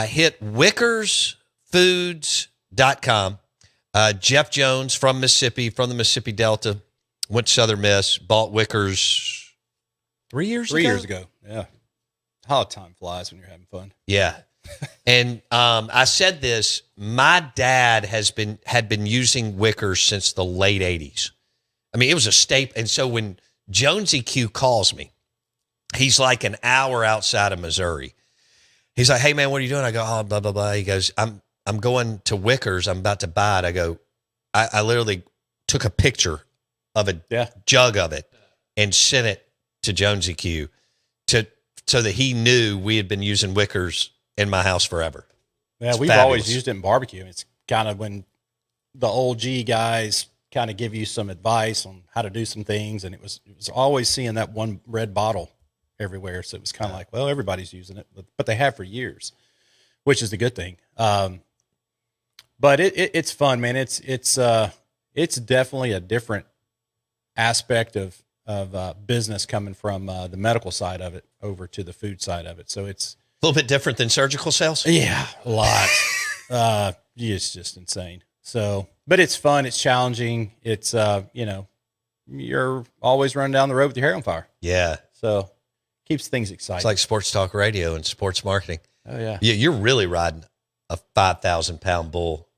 Hit WickersFoods.com. Jeff Jones from Mississippi, from the Mississippi Delta, went to Southern Miss, bought Wickers 3 years ago? 3 years ago. Yeah. How time flies when you're having fun. Yeah. And I said this, my dad had been using Wickers since the late 80s. I mean, it was a staple. And so when Jonesy Q calls me, he's like an hour outside of Missouri. He's like, hey, man, what are you doing? I go, oh, blah, blah, blah. He goes, I'm going to Wickers. I'm about to buy it. I go, I literally took a picture of a Yeah. jug of it and sent it to Jonesy Q so that he knew we had been using Wickers in my house forever. Yeah, It's we've fabulous. always used it in barbecue. It's kind of when the old G guys kind of give you some advice on how to do some things, and it was always seeing that one red bottle everywhere. So it was kind of like, well, everybody's using it, but they have for years, which is the good thing. But it's fun, man. It's definitely a different aspect of business coming from the medical side of it over to the food side of it. So it's A little bit different than surgical sales. yeah, a lot. It's just insane. So, but it's fun. It's challenging. It's you're always running down the road with your hair on fire. Yeah. So keeps things exciting. It's like sports talk radio and sports marketing. oh yeah. You're really riding a 5,000 pound bull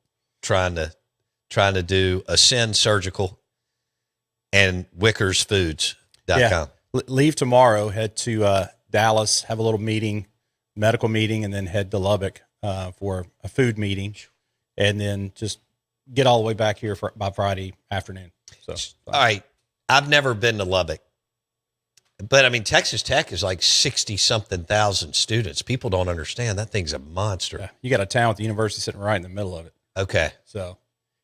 trying to do Ascend Surgical and WickersFoods.com. Yeah. Leave tomorrow, head to Dallas, have a little meeting, medical meeting, and then head to Lubbock for a food meeting, and then just get all the way back here by Friday afternoon. So, All right. I've never been to Lubbock, but I mean, Texas Tech is like 60 something thousand students. People don't understand that thing's a monster. yeah, you got a town with the university sitting right in the middle of it. Okay. So,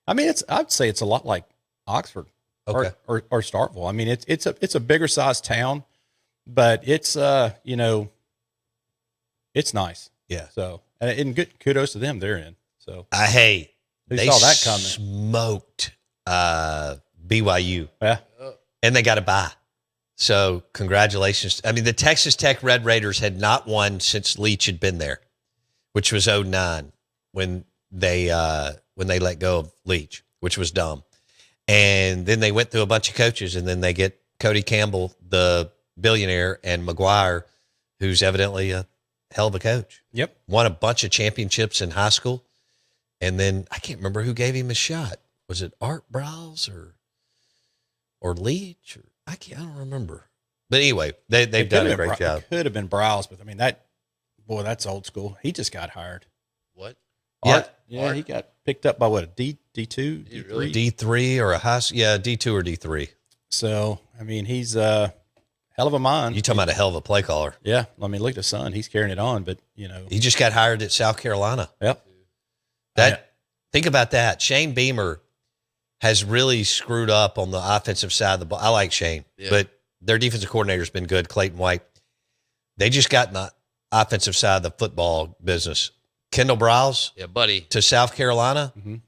I mean, I'd say it's a lot like Oxford Okay. or Starkville. I mean, it's a bigger sized town, but it's it's nice. Yeah. So, and good kudos to them. They're in. So They saw that coming. smoked BYU Yeah. and they got a bye. So congratulations. I mean, the Texas Tech Red Raiders had not won since Leach had been there, which was 2009 when they let go of Leach, which was dumb. And then they went through a bunch of coaches, and then they get Cody Campbell, the billionaire, and McGuire, who's evidently a hell of a coach. Yep. Won a bunch of championships in high school. And then I can't remember who gave him a shot. Was it Art Browse or Leach? Or I don't remember. But anyway, they've done a great job. It could have been Browse, but I mean that's old school. He just got hired. What? Yeah. Art, yeah, he got picked up by what, a D2, He D3? really- D3 or a high, yeah, D2 or D3. So, I mean, he's a hell of a mind. You talking about a hell of a play caller. Yeah, I mean, look at the son. He's carrying it on, but He just got hired at South Carolina. yep. Think about that. Shane Beamer has really screwed up on the offensive side of the ball. I like Shane, Yeah. but their defensive coordinator's been good, Clayton White. They just got in the offensive side of the football business. Kendall Browse Yeah, buddy. to South Carolina, Mhm.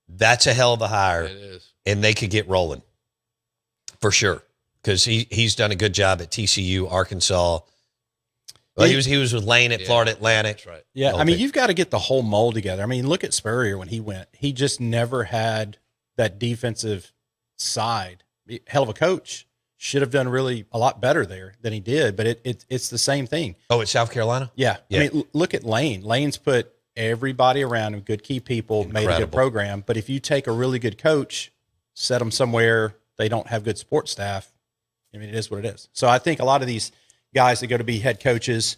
that's a hell of a hire, It is. and they could get rolling for sure because he's done a good job at TCU, Arkansas. Well, Yeah, he was with Lane at Yeah, Florida Atlantic. That's right. Yeah, Oh, I mean, okay. you've got to get the whole mold together. I mean, look at Spurrier when he went. He just never had that defensive side. Hell of a coach. Should have done really a lot better there than he did, but it's the same thing. Oh, at South Carolina? Yeah. Yeah. I mean, look at Lane. Lane's put everybody around him, good key people, made a Incredible. good program. But if you take a really good coach, set them somewhere they don't have good support staff, I mean, it is what it is. So I think a lot of these guys that go to be head coaches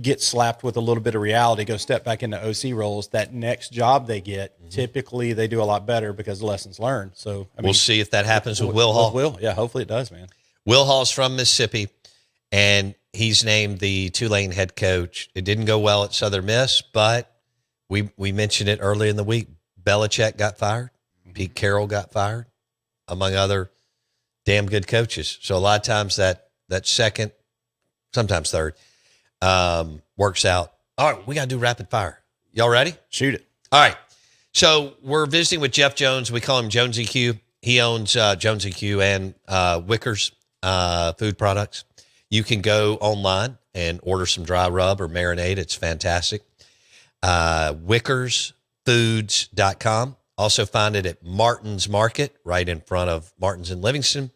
get slapped with a little bit of reality, go step back into OC roles. That next job they get, typically they do a lot better because of lessons learned. So I mean, We'll see if that happens with Will Hall. Will, yeah, hopefully it does, man. Will Hall's from Mississippi, and he's named the Tulane head coach. It didn't go well at Southern Miss, but we mentioned it early in the week. Belichick got fired. Pete Carroll got fired, among other damn good coaches. So a lot of times that second, sometimes third, works out. All right, we got to do rapid fire. Y'all ready? Shoot it. All right. So we're visiting with Jeff Jones. We call him Jonesy Q. He owns Jonesy Q and Wickers food products. You can go online and order some dry rub or marinade. It's fantastic. WickersFoods.com. Also find it at Martin's Market right in front of Martin's in Livingston,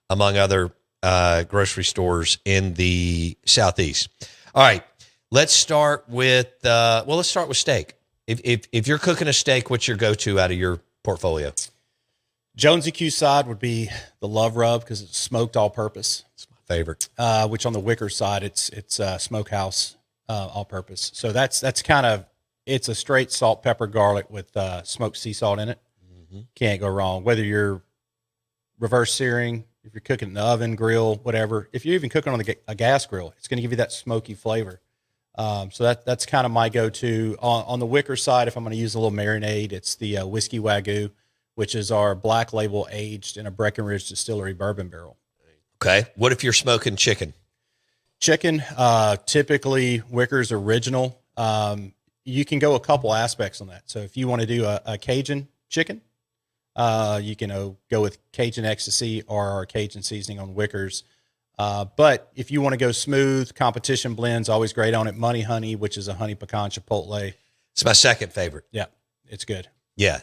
among other grocery stores in the Southeast. All right. Let's start with steak. If you're cooking a steak, what's your go-to out of your portfolio? Jonesy Q side would be the Love Rub because it's smoked all purpose. It's my favorite. Which on the Wicker side, it's smokehouse all purpose. So that's kind of, it's a straight salt, pepper, garlic with smoked sea salt in it. Mm-hmm. Can't go wrong. Whether you're reverse searing, if you're cooking in the oven, grill, whatever, if you're even cooking on a gas grill, it's going to give you that smoky flavor. So that's kind of my go-to. On the Wicker side, if I'm going to use a little marinade, it's the Whiskey Wagyu, which is our black label aged in a Breckenridge Distillery bourbon barrel. Okay. What if you're smoking chicken? Chicken, typically Wicker's original. You can go a couple aspects on that. So if you want to do a Cajun chicken, you can go with Cajun Ecstasy or our Cajun seasoning on Wicker's. But if you want to go smooth, competition blends, always great on it. Money Honey, which is a honey pecan chipotle. It's my second favorite. Yeah, it's good. Yeah.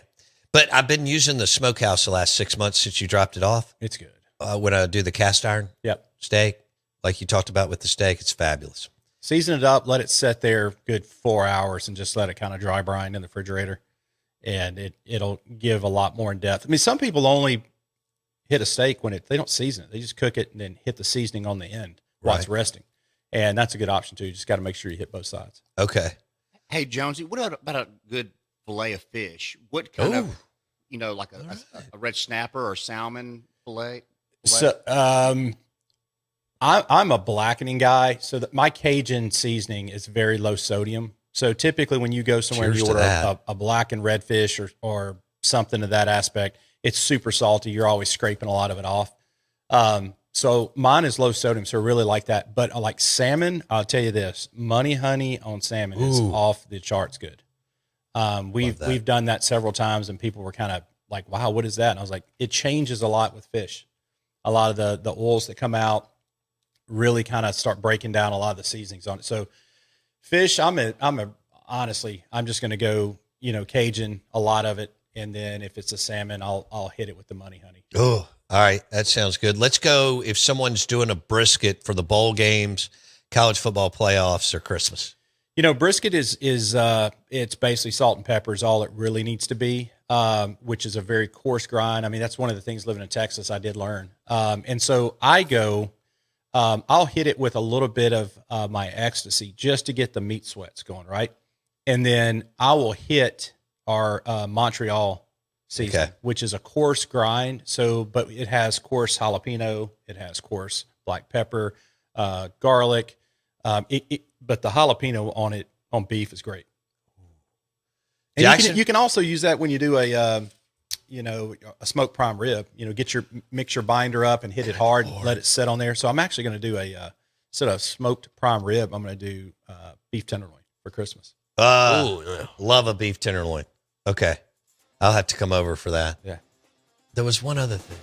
But I've been using the smokehouse the last 6 months since you dropped it off. It's good. When I do the cast iron Yep. steak, like you talked about with the steak, it's fabulous. Season it up, let it sit there good 4 hours, and just let it kind of dry brine in the refrigerator. And it'll give a lot more in depth. I mean, some people only hit a steak when they don't season it. They just cook it and then hit the seasoning on the end while it's resting. And that's a good option too. You just got to make sure you hit both sides. Okay. Hey, Jonesy, what about a good fillet of fish? What kind of, like a red snapper or salmon fillet? So, I'm a blackening guy. So my Cajun seasoning is very low sodium. So typically when you go somewhere and you order a blackened redfish or something of that aspect, it's super salty. You're always scraping a lot of it off. So mine is low sodium, so I really like that. But I like salmon. I'll tell you this: Money Honey on salmon is off the charts good. We've done that several times, and people were kind of like, "Wow, what is that?" And I was like, "It changes a lot with fish. A lot of the oils that come out really kind of start breaking down a lot of the seasonings on it." So fish, honestly, I'm just going to go, Cajun, a lot of it. And then if it's a salmon, I'll hit it with the Money Honey. Oh, all right. That sounds good. Let's go if someone's doing a brisket for the bowl games, college football playoffs, or Christmas. Brisket is it's basically salt and pepper is all it really needs to be, which is a very coarse grind. I mean, that's one of the things living in Texas I did learn. And so I'll hit it with a little bit of my ecstasy just to get the meat sweats going, right? And then I will hit our Montreal season, which is a coarse grind. But it has coarse jalapeno, it has coarse black pepper, garlic. But the jalapeno on beef is great. And you can also use that when you do a smoked prime rib. Mix your binder up and hit it hard, and let it sit on there. So I'm actually going to do instead of smoked prime rib, I'm going to do beef tenderloin for Christmas. Love a beef tenderloin. Okay. I'll have to come over for that. Yeah. There was one other thing.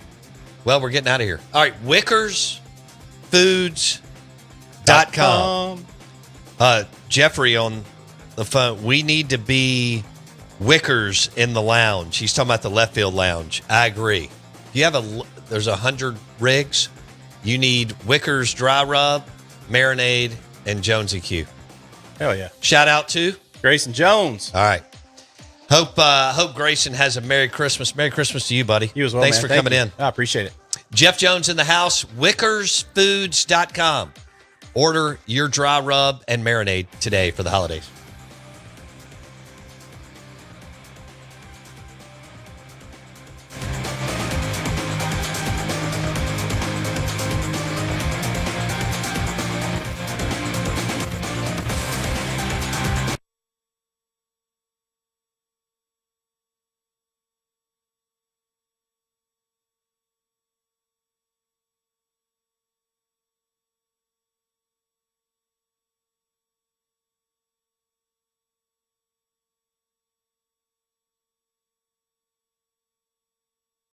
Well, we're getting out of here. All right. WickersFoods.com. Jeffrey on the phone. We need to be Wickers in the lounge. He's talking about the left field lounge. I agree. If there's 100 rigs, you need Wickers dry rub, marinade, and Jonesy Q. Hell yeah. Shout out to Grayson Jones. All right. Hope Grayson has a Merry Christmas. Merry Christmas to you, buddy. You as well, Thanks man. for coming in. I appreciate it. Jeff Jones in the house, WickersFoods.com. Order your dry rub and marinade today for the holidays.